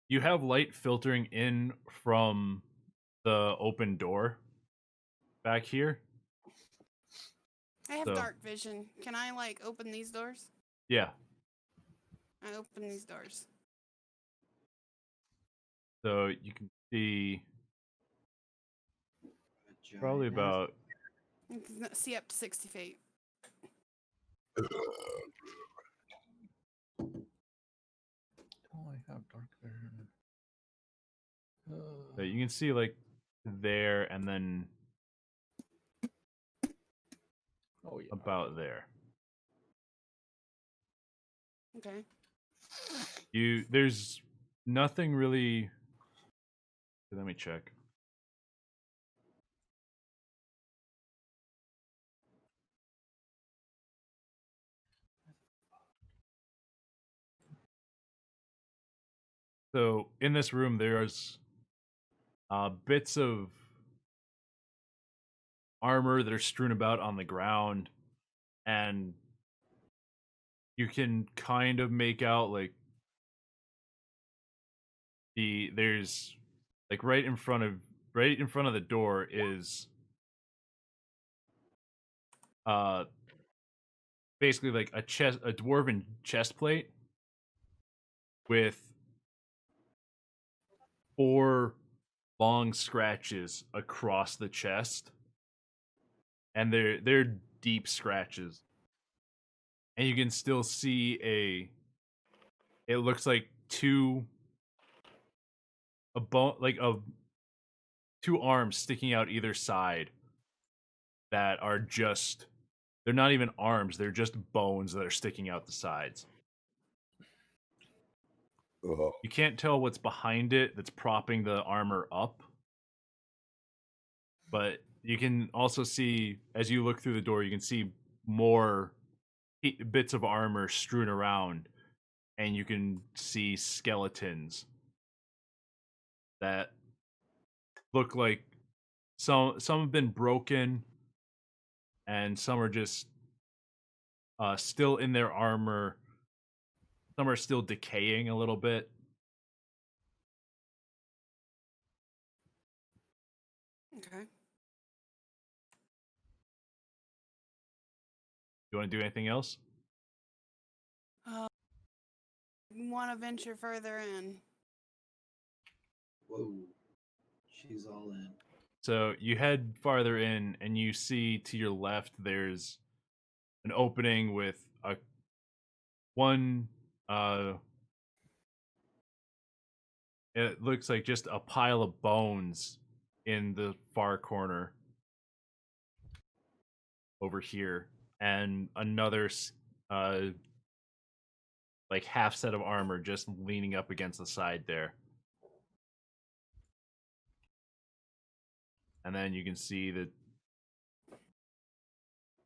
You have light filtering in from the open door back here. I have So- dark vision. Can I like open these doors? Yeah. I open these doors. So you can see A probably giant ass- about You can see up to 60 feet. Oh, I have dark vision. so you can see like there and then Oh yeah. about there. Okay. There's nothing really. Let me check. So in this room, there's bits of armor that are strewn about on the ground, and you can kind of make out like there's like right in front of the door is basically like a dwarven chest plate with 4 long scratches across the chest, and they're deep scratches, and you can still see it looks like two arms sticking out either side that are just, they're not even arms, they're just bones that are sticking out the sides. You can't tell what's behind it that's propping the armor up, but you can also see, as you look through the door, you can see more bits of armor strewn around, and you can see skeletons that look like some have been broken, and some are just still in their armor. Some are still decaying a little bit. Okay. You want to do anything else? Want to venture further in? Whoa. She's all in. So you head farther in, and you see to your left there's an opening with one. It looks like just a pile of bones in the far corner over here, and another like half set of armor just leaning up against the side there. And then you can see that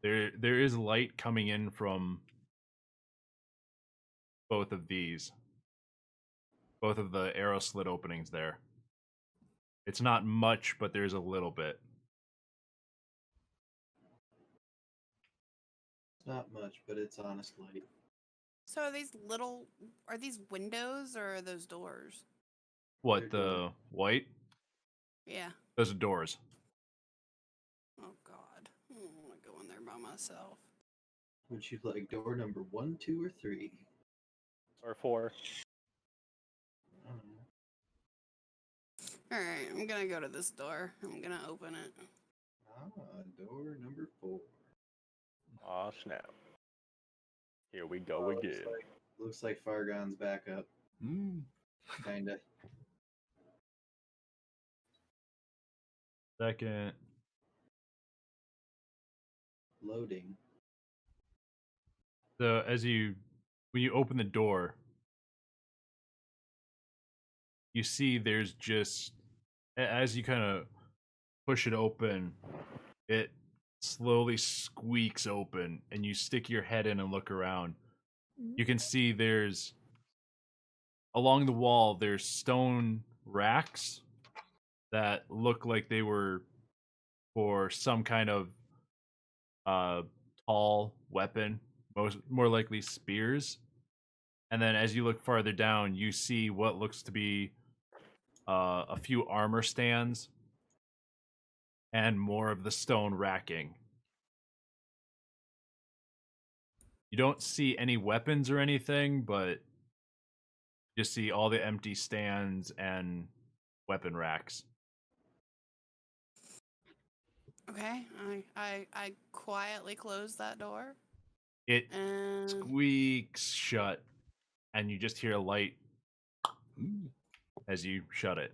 there is light coming in from both of these. Both of the arrow slit openings there. It's not much, but there's a little bit. It's not much, but it's honest light. So are these windows or are those doors? What, They're the doors. white? Yeah. Those are doors. Oh God. I don't want to go in there by myself. Would you like door number 1, 2, or 3? Or 4. I don't know. All right, I'm gonna go to this door. I'm gonna open it. Door number 4. Aw, snap. Here we go again. Looks like Fargon's back up. Kinda. Second. Loading. So when you open the door, you see there's just, as you kind of push it open, it slowly squeaks open, and you stick your head in and look around. You can see along the wall, there's stone racks that look like they were for some kind of tall weapon, more likely spears. And then as you look farther down, you see what looks to be a few armor stands and more of the stone racking. You don't see any weapons or anything, but you just see all the empty stands and weapon racks. Okay. I quietly close that door. It And squeaks shut, and you just hear a light as you shut it.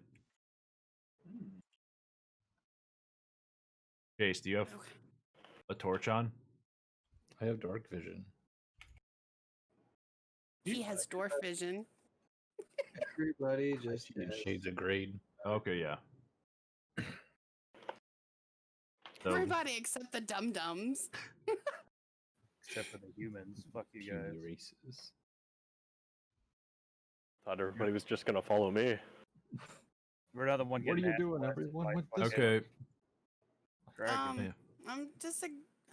Chase, do you have okay. a torch on? I have dark vision. He has dwarf vision. Everybody I just see in has- shades of grade. Okay, yeah. So, Everybody except the dum dums. Except for the humans. Fuck you Human guys. races. Thought everybody was just gonna follow me. We're another one What are getting you doing, blasted everyone, by with fucking this? okay, dragon. Yeah.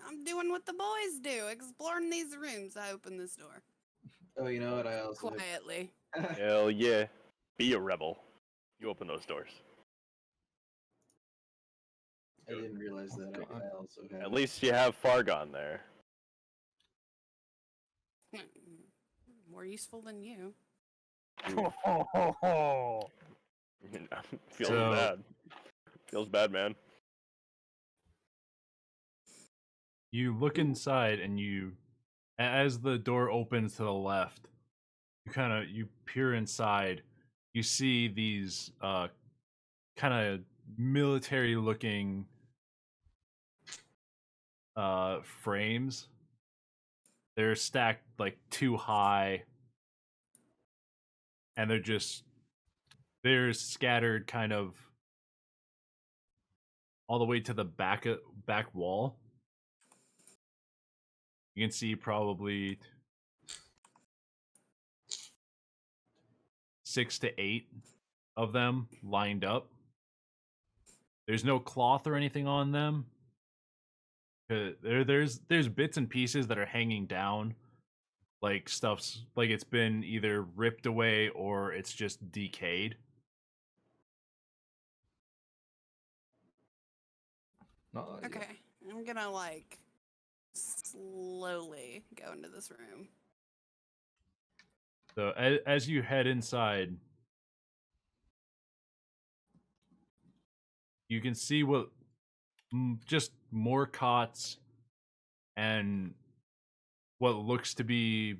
I'm doing what the boys do, exploring these rooms. I open this door Oh, you know what? I also have... quietly. Hell yeah. Be a rebel. You open those doors. I didn't realize that. I also have... At least you have Fargon there. More useful than you. Feels So- bad. Feels bad, man. You look inside, and as the door opens to the left, you peer inside. You see these kind of military looking frames. They're stacked like too high, and they're scattered kind of all the way to the back wall. You can see probably 6 to 8 of them lined up. There's no cloth or anything on them. There's bits and pieces that are hanging down, like stuff's like it's been either ripped away or it's just decayed. Not yet. Okay, I'm gonna like slowly go into this room. So as you head inside, you can see just more cots and what looks to be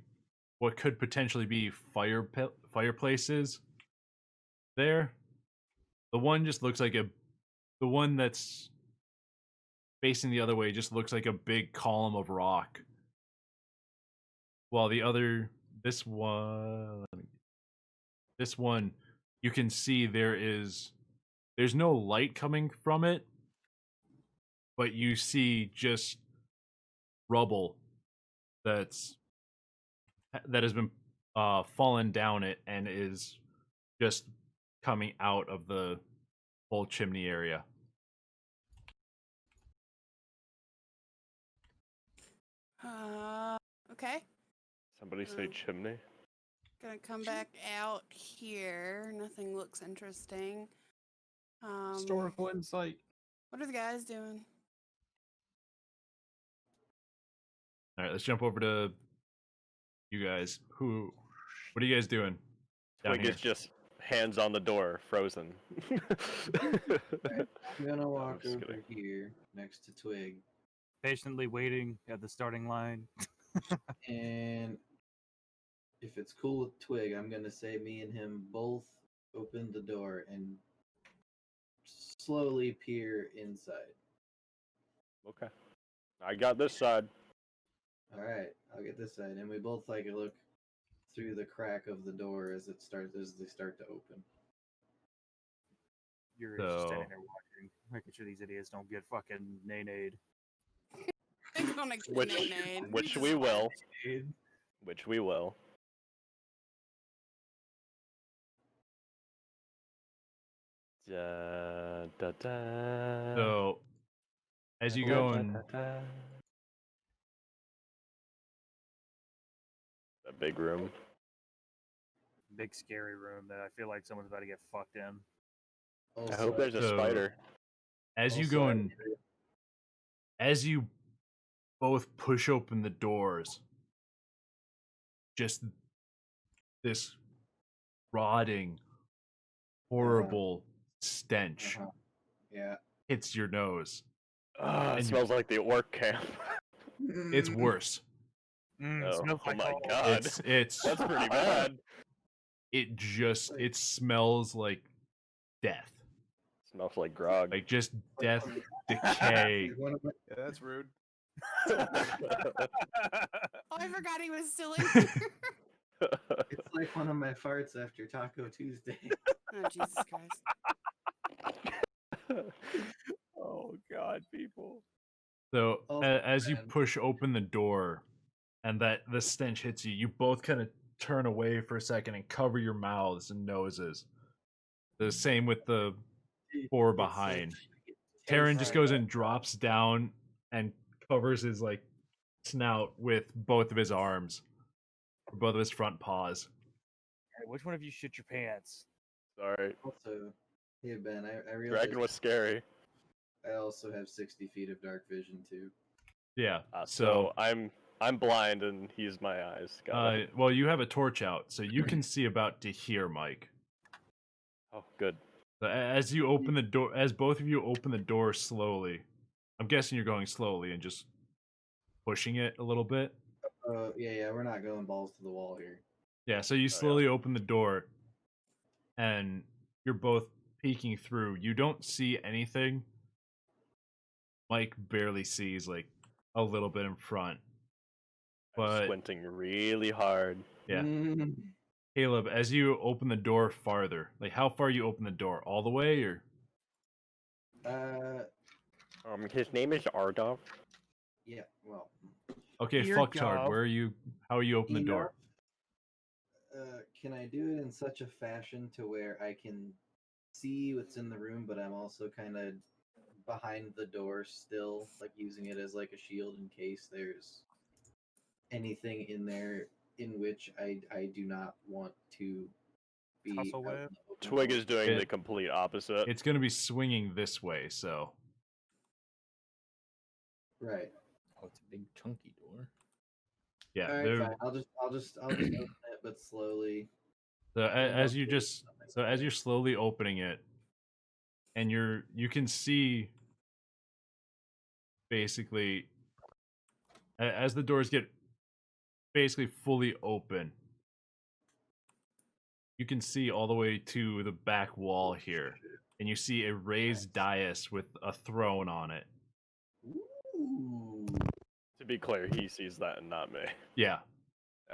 what could potentially be fireplaces there. The one just looks like the one that's facing the other way just looks like a big column of rock. While this one, you can see there's no light coming from it, but you see just rubble that has been fallen down it and is just coming out of the whole chimney area. Okay. Somebody say chimney. Gonna come back out here. Nothing looks interesting. Historical insight. What are the guys doing? All right, let's jump over to you guys. What are you guys doing down Twig here? is just hands on the door, frozen. I'm gonna walk just over kidding. here next to Twig, Patiently waiting at the starting line. and if it's cool with Twig, I'm gonna say me and him both open the door and slowly peer inside. Okay. I got this side. All right, I'll get this side, and we both like look through the crack of the door as they start to open. You're just standing So- there watching, making sure these idiots don't get fucking nay-nayed. They're gonna get Which- nay-nayed. which we will. Which we will. Da, da, da. So as you Da, go da, and da, da. A big room. Big scary room that I feel like someone's about to get fucked in. I hope there's a So- spider. as you Also, go and as you both push open the doors, just this rotting, horrible stench Uh-huh. Yeah. hits your nose. Ah, it And you- smells like the orc camp. It's worse. It smells oh like my all- god. It's That's pretty bad. it smells like death. Smells like grog. Like just death, decay. One of my- Yeah, that's rude. Oh, I forgot he was still in here. It's like one of my farts after Taco Tuesday. Oh, Jesus Christ. Oh god, people. So Oh, as you man. push open the door and that the stench hits you, you both kind of turn away for a second and cover your mouths and noses. The same with the four It's behind. like Taryn just goes and terrifying. drops down and covers his like snout with both of his arms, or both of his front paws. Hey, which one of you shit your pants? Sorry. Also, hey Ben, I realized Dragon was scary. I also have 60 feet of dark vision too. Yeah. So I'm I'm blind and he's my eyes. Got it. Well, you have a torch out, so you can see about to here, Mike. Oh, good. So as you open the door, as both of you open the door slowly, I'm guessing you're going slowly and just pushing it a little bit. Yeah, we're not going balls to the wall here. Yeah, so you yeah. slowly open the door, and you're both peeking through. You don't see anything. Mike barely sees like a little bit in front. I'm But squinting really hard. yeah, Mm, Caleb, as you open the door farther, like how far you open the door, all the way, or His name is Ardov. yeah. Well, okay, Dear fucktard, God. where are you? How are you open the door? Can I do it in such a fashion to where I can see what's in the room, but I'm also kind of behind the door still, like using it as like a shield in case there's anything in there in which I do not want to be. Tussle out in with? the open Twig world. is doing It- the complete opposite. It's gonna be swinging this way, so right. Oh, it's a big chunky door. yeah. All right, they're- fine. I'll just open it, but slowly. So as I'll you do just something so like as that. you're slowly opening it, and you can see basically as the doors get basically fully open, you can see all the way to the back wall here, and you see a raised dais with a throne on it. Ooh. To be clear, he sees that and not me. Yeah,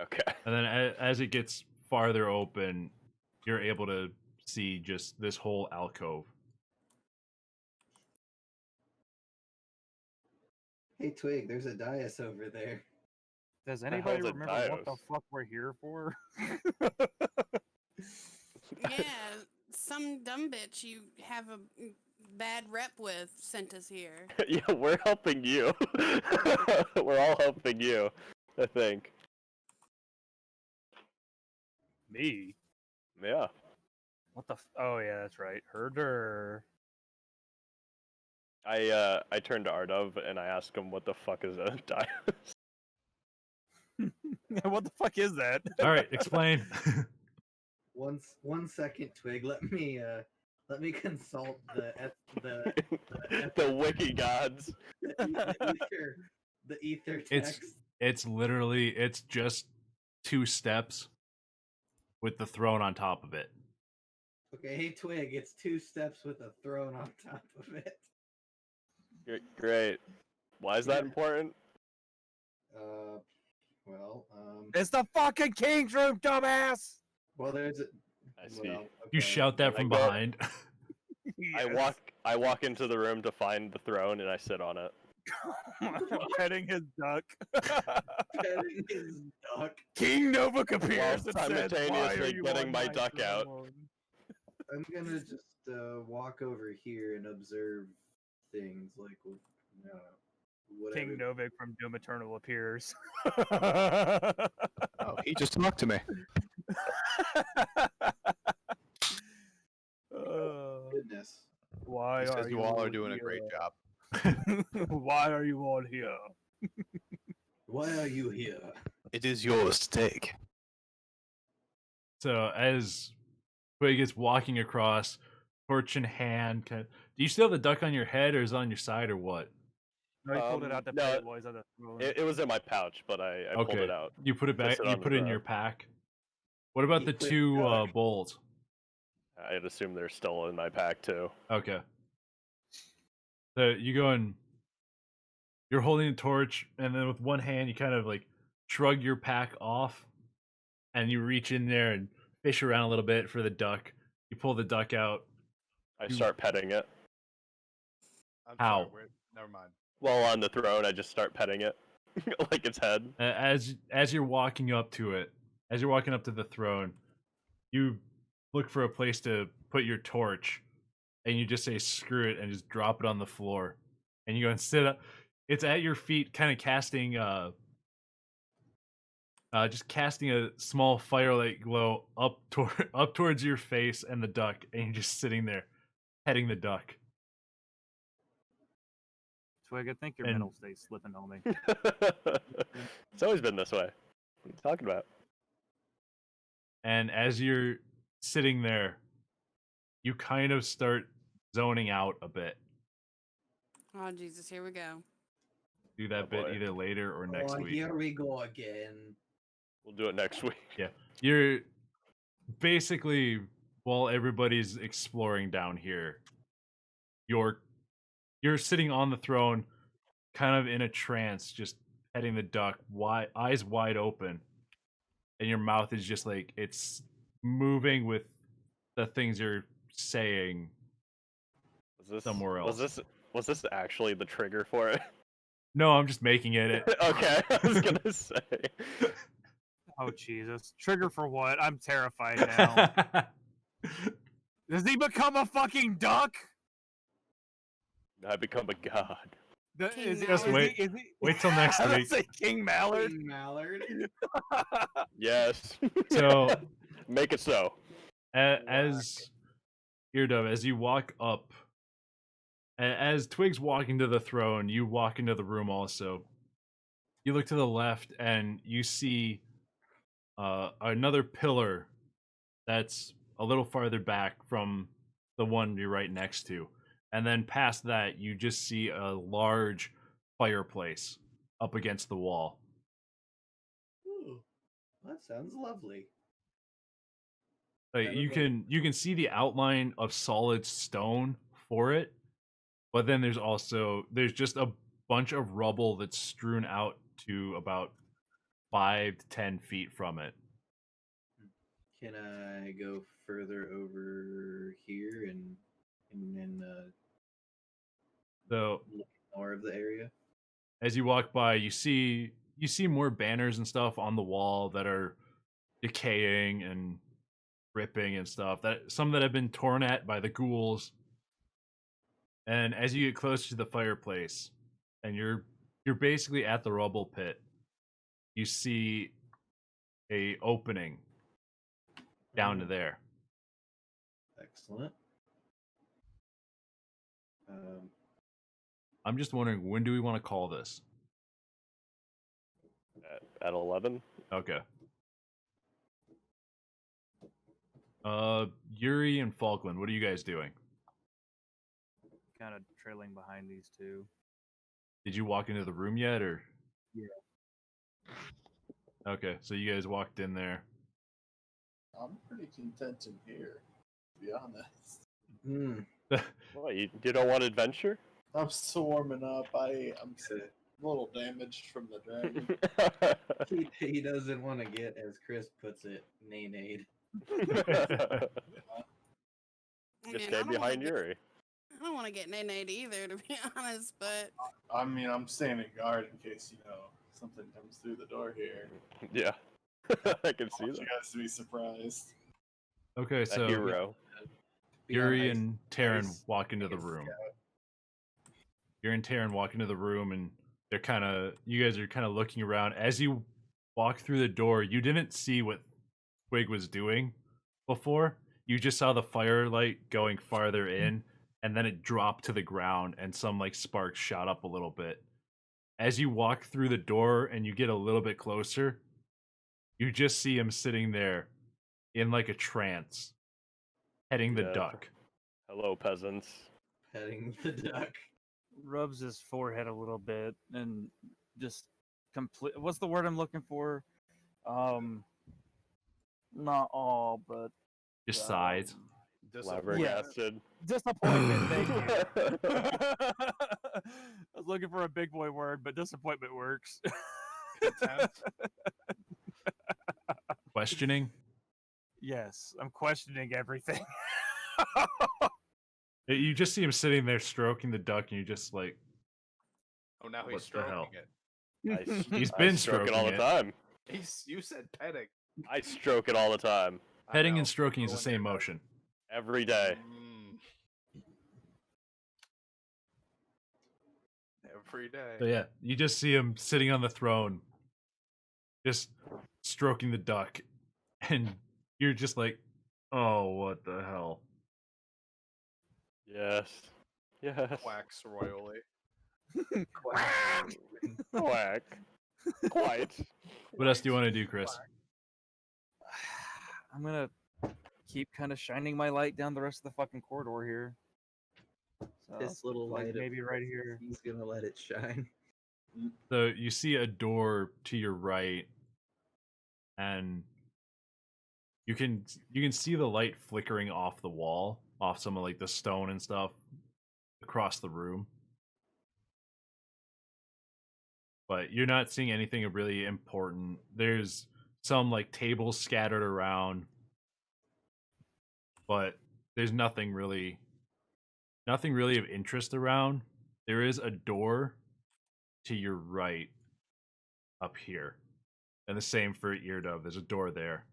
Okay. and then as it gets farther open, you're able to see just this whole alcove. Hey Twig, there's a dais over there. Does the anybody hell's a remember what the Dios? fuck we're here for? Yeah, some dumb bitch you have a bad rep with sent us here. Yeah, we're helping you. We're all helping you, I think. Me? Yeah. What the? Oh yeah, that's right. Herder. I turned to Ardov and I asked him what the fuck is a Dios. What the fuck is that? All right, explain. One second, Twig. Let me consult The wiki gods. the ether It's- text. It's literally it's just 2 steps with the throne on top of it. Okay, hey Twig, it's 2 steps with a throne on top of it. Great. Why is that important? Well, It's the fucking king's room, dumbass. well, there's a. I see. Well, You okay. shout that from Like that. behind. Yes. I walk into the room to find the throne and I sit on it. Petting his duck. Petting his duck. King Nova compares While and says, "Why are simultaneously you getting on my duck out." throne?" I'm gonna just walk over here and observe things like whatever. King Novik from Doom Eternal appears. Oh, he just talked to me. Goodness. Why He says are you all are doing a great job. Why are you all here? Why are you here? It is yours to take. So as Twig is walking across, torch in hand, do you still have the duck on your head, or is it on your side, or what? No, he pulled it out to no, pay it while he's on the throne. It was in my pouch, but I pulled Okay. it out. You put it back. sit You on the put it in throne. your pack. What about the Keep it 2 going. bowls? I'd assume they're still in my pack too. Okay. So you go and you're holding the torch, and then with one hand you kind of like shrug your pack off, and you reach in there and fish around a little bit for the duck. You pull the duck out. I You- start petting it. I'm How? sorry, never mind. While on the throne, I just start petting it, like its head. As you're walking up to it, as you're walking up to the throne, you look for a place to put your torch, and you just say screw it and just drop it on the floor, and you go and sit up. It's at your feet, kind of casting just casting a small firelight glow up towards your face and the duck, and you're just sitting there petting the duck. Twig, I think your And- mental state's slipping on me. It's always been this way. What are you talking about? And as you're sitting there, you kind of start zoning out a bit. Oh Jesus, here we go. Do that Oh, bit boy. either later or next Oh, week. here we go again. We'll do it next week. You're basically, while everybody's exploring down here, you're sitting on the throne, kind of in a trance, just petting the duck, eyes wide open, and your mouth is just like it's moving with the things you're saying. Was this Somewhere else. Was this actually the trigger for it? No, I'm just making it. Okay, I was gonna say. Oh Jesus! Trigger for what? I'm terrified now. Does he become a fucking duck? I become a god. King Is, Just is wait. He, is he, Wait till next I was week. gonna say King Mallard. King Mallard. Yes. So, Make it so. as Eardove, as you walk up, as Twig's walking to the throne, you walk into the room also. You look to the left and you see another pillar that's a little farther back from the one you're right next to. And then past that, you just see a large fireplace up against the wall. Ooh, that sounds lovely. Like, That you was can see the outline of solid stone for it, but then there's just a bunch of rubble that's strewn out to about 5 to 10 feet from it. Can I go further over here and So look more of the area? as you walk by, you see more banners and stuff on the wall that are decaying and ripping and stuff. That some that have been torn at by the ghouls. And as you get closer to the fireplace, and you're basically at the rubble pit, you see a opening down to there. Excellent. I'm just wondering, when do we want to call this? At 11. Okay. Yuri and Falkland, what are you guys doing? Kind of trailing behind these two. Did you walk into the room yet, or? Yeah. Okay, so you guys walked in there. I'm pretty content in here, to be honest. Hmm. What, you don't want adventure? I'm still warming up. I'm So a little damaged from the dragon. he doesn't want to get, as Chris puts it, nay-nayed. I Just mean, stay behind Yuri. I don't want to get nay-nayed either, to be honest, but I mean, I'm standing guard in case, something comes through the door here. Yeah. I can I see want that. you guys to be surprised. Okay, A so hero. Be Yuri nice- and Taryn nice walk into the Eagle room. Scout. Yuri and Taryn walk into the room, and you guys are kind of looking around. As you walk through the door, you didn't see what Twig was doing before. You just saw the firelight going farther in, and then it dropped to the ground, and some like sparks shot up a little bit. As you walk through the door and you get a little bit closer, you just see him sitting there in like a trance, petting the Yeah. duck. Hello, peasants. Petting the duck. Rubs his forehead a little bit and just complete. What's the word I'm looking for? Not all, but Just sighs. Flabbergasted. disappointment. Thank you. I was looking for a big boy word, but disappointment works. Content. Questioning. Yes, I'm questioning everything. You just see him sitting there stroking the duck, and you're just like, Oh, now What he's the stroking hell? it. he's I been stroke it all the stroking time. You said petting. I stroke it all the time. I Petting know, and stroking is the but when same you're motion. Every day. Every day. So yeah, you just see him sitting on the throne, just stroking the duck, and you're just like, oh, what the hell? Yes. Yes. Quacks royally. Quack. Quite. What else do you want to do, Chris? I'm gonna keep kind of shining my light down the rest of the fucking corridor here. So, This little like light, maybe right here. He's gonna let it shine. So you see a door to your right, and you can see the light flickering off the wall, off some of like the stone and stuff across the room. But you're not seeing anything really important. There's some like tables scattered around, but there's nothing really of interest around. There is a door to your right up here. And the same for Eardove. There's a door there.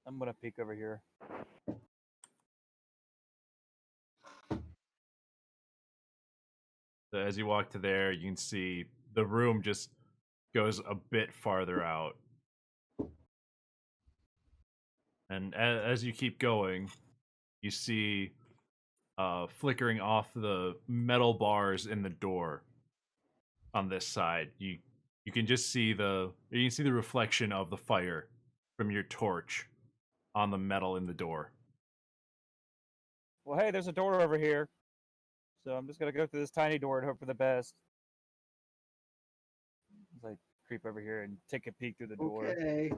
I'm gonna peek over here. So as you walk to there, you can see the room just goes a bit farther out. And as you keep going, you see flickering off the metal bars in the door on this side. You can just see the reflection of the fire from your torch on the metal in the door. Well, hey, there's a door over here. So I'm just gonna go through this tiny door and hope for the best. As I creep over here and take a peek through the door. Okay.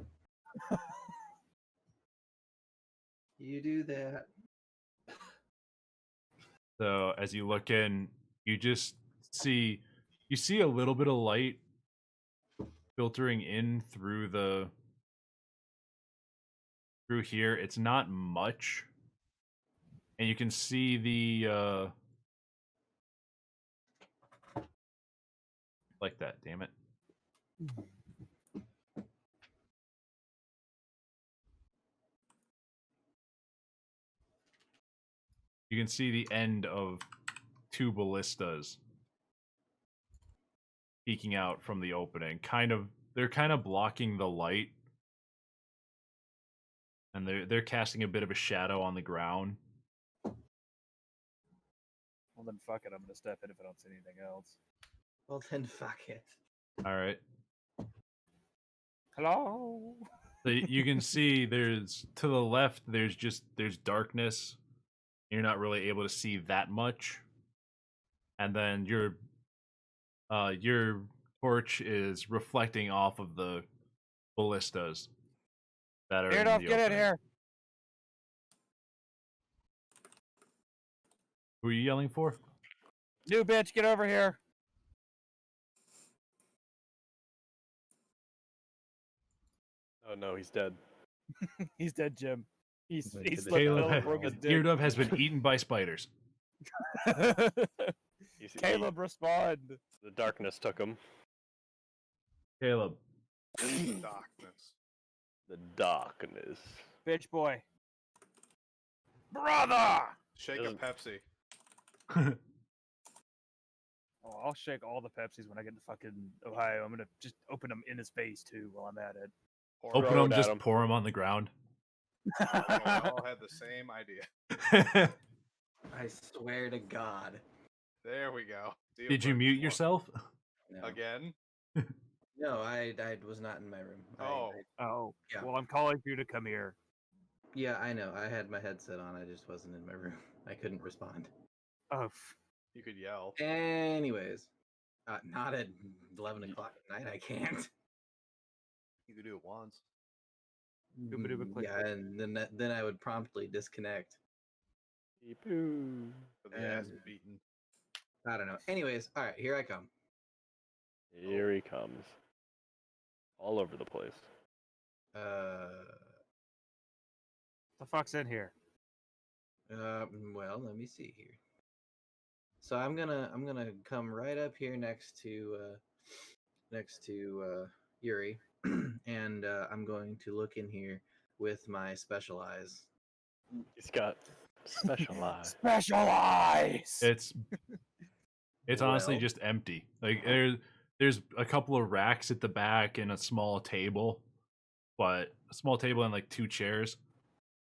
You do that. So as you look in, you just see a little bit of light filtering in through here. It's not much. And you can see the like that, damn it. You can see the end of two ballistas peeking out from the opening. They're kind of blocking the light. And they're casting a bit of a shadow on the ground. Well then fuck it, I'm gonna step in if I don't see anything else. Well then, fuck it. All right. Hello. So you can see there's to the left there's darkness. You're not really able to see that much. And then your torch is reflecting off of the ballistas that are in Eardove, the get in opening. here. Who are you yelling for? New bitch, get over here. Oh no, he's dead. He's dead, Jim. He's My he's goodness. let broke his dick. Eardove has been eaten by spiders. Caleb, respond. The darkness took him. Caleb. Darkness. The darkness. Bitch boy. Brother! Shake a Doesn't- Pepsi. Oh, I'll shake all the Pepsis when I get to fucking Ohio. I'm gonna just open them in his face too while I'm at it. Open Throw them, it at just him. pour them on the ground. We all had the same idea. I swear to God. There we go. See Did you if mute we're- yourself? No, Again? no, I was not in my room. Oh. Oh, Yeah. well, I'm calling for you to come here. Yeah, I know. I had my headset on. I just wasn't in my room. I couldn't respond. Oh, You could yell. Anyways, not at 11 o'clock at night. I can't. You could do it once. Dooba-dooba click Yeah, click. and then I would promptly disconnect. Beep-oo. For the ass And- beaten. I don't know. Anyways, all right, here I come. Here he comes. All over the place. The fuck's in here? Well, let me see here. So I'm gonna come right up here next to Yuri, and I'm going to look in here with my special eyes. He's got special eyes. Specialize! It's honestly Well- just empty. Like there's a couple of racks at the back and a small table, but a small table and like two chairs.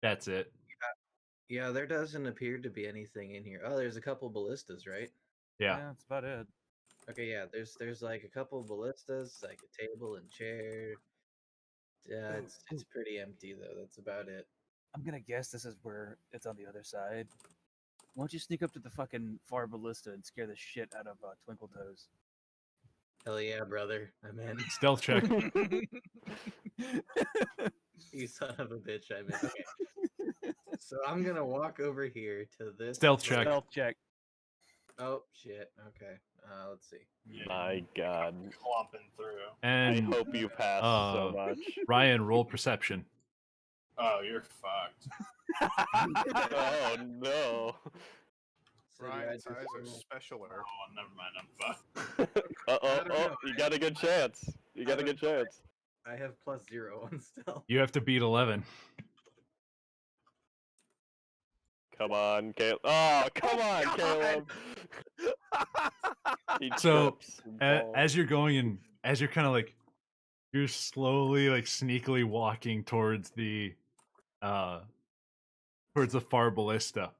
That's it. Yeah, there doesn't appear to be anything in here. Oh, there's a couple ballistas, right? Yeah. That's about it. Okay, yeah. There's like a couple ballistas, like a table and chair. Yeah, it's pretty empty though. That's about it. I'm gonna guess this is where it's on the other side. Why don't you sneak up to the fucking far ballista and scare the shit out of Twinkle Toes? Hell yeah, brother. I'm in. Stealth check. You son of a bitch. I'm in. Okay. So I'm gonna walk over here to this. Stealth check. Stealth check. Oh shit. Okay. Let's see. My God. Clumping through. I And hope you pass so much. Ryan, roll perception. Oh, you're fucked. Oh no. So do I Ryan's just eyes are roll- spealer. Oh, never mind. I'm fucked. don't know. You got a good chance. You got a good chance. I have +0 on stealth. You have to beat 11. Come on, Caleb. Oh, come on, Caleb. He So, trips and falls. As you're going and as you're kind of like, you're slowly like sneakily walking towards the far ballista.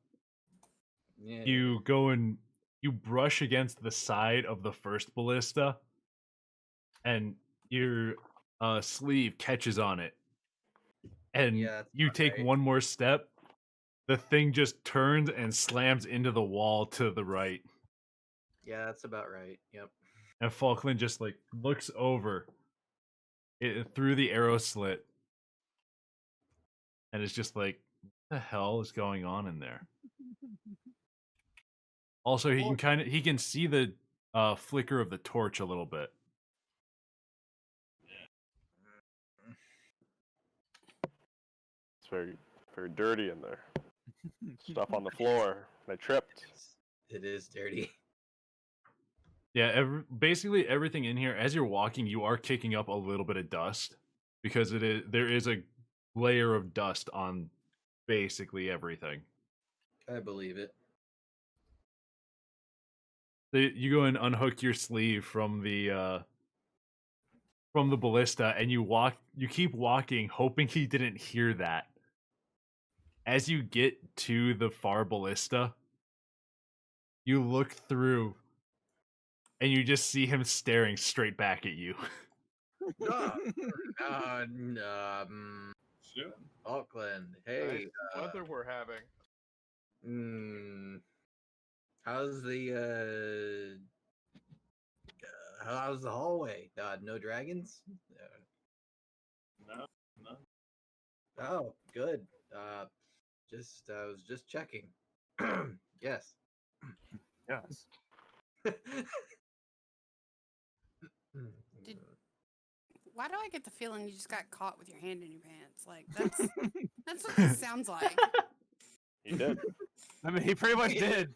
Yeah. You go and you brush against the side of the first ballista, and your sleeve catches on it, and Yeah, that's you not take right. one more step. The thing just turns and slams into the wall to the right, Yeah, that's about right. Yep. and Falkland just like looks over it through the arrow slit, and it's just like, what the hell is going on in there? Also, he can see the flicker of the torch a little bit. It's very, very dirty in there. Stuff on the floor. I tripped. It is dirty. Yeah, basically everything in here. As you're walking, you are kicking up a little bit of dust because there is a layer of dust on basically everything. I believe it. You go and unhook your sleeve from the ballista, and you keep walking, hoping he didn't hear that. As you get to the far ballista, you look through, and you just see him staring straight back at you. Shoot. Auckland. Hey. Nice weather we're having. How's the hallway? No dragons? No. Oh, good. I was just checking. Yes. Yes. Why do I get the feeling you just got caught with your hand in your pants? Like that's what this sounds like. He did. I mean, he pretty much did.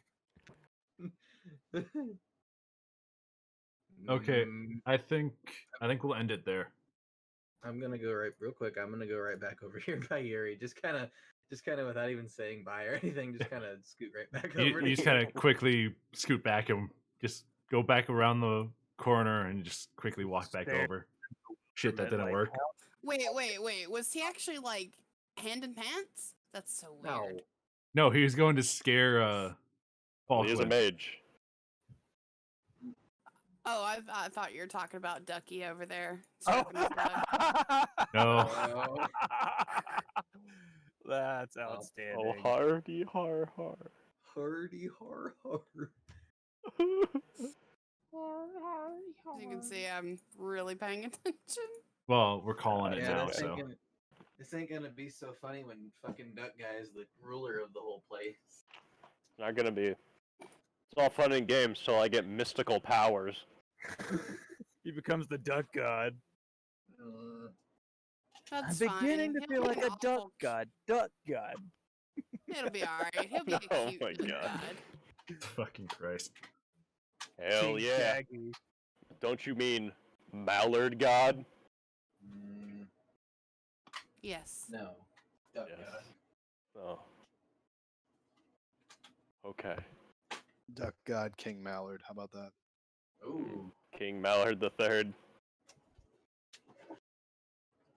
Okay, I think we'll end it there. I'm gonna go real quick. I'm gonna go right back over here by Yuri. Just kind of without even saying bye or anything. Just kind of scoot right back over. You just kind of quickly scoot back and just go back around the corner and just quickly walk back Stare. over. Shit, that didn't work. Wait. Was he actually like hand in pants? That's so No. weird. No, he was going to scare He is a Falkland. mage. Oh, I thought you were talking about Ducky over there. Oh. stroking his butt. No. Oh, That's Oh, outstanding. hardy har har. hardy har har. As you can see, I'm really paying attention. Well, we're calling it Yeah, now, this so. ain't gonna be so funny when fucking Duck Guy is the ruler of the whole place. Not gonna be. It's all fun and games till I get mystical powers. He becomes the duck god. That's I'm fine. beginning to He'll feel be like an a duck awful- god. Duck god. It'll be alright. He'll be a Oh cute my duck God. god. Fucking Christ. Hell King yeah. Shaggy. Don't you mean Mallard God? Yes. No. Duck Yes. God. Oh. Okay. Duck God King Mallard. How about that? Ooh. King Mallard the Third.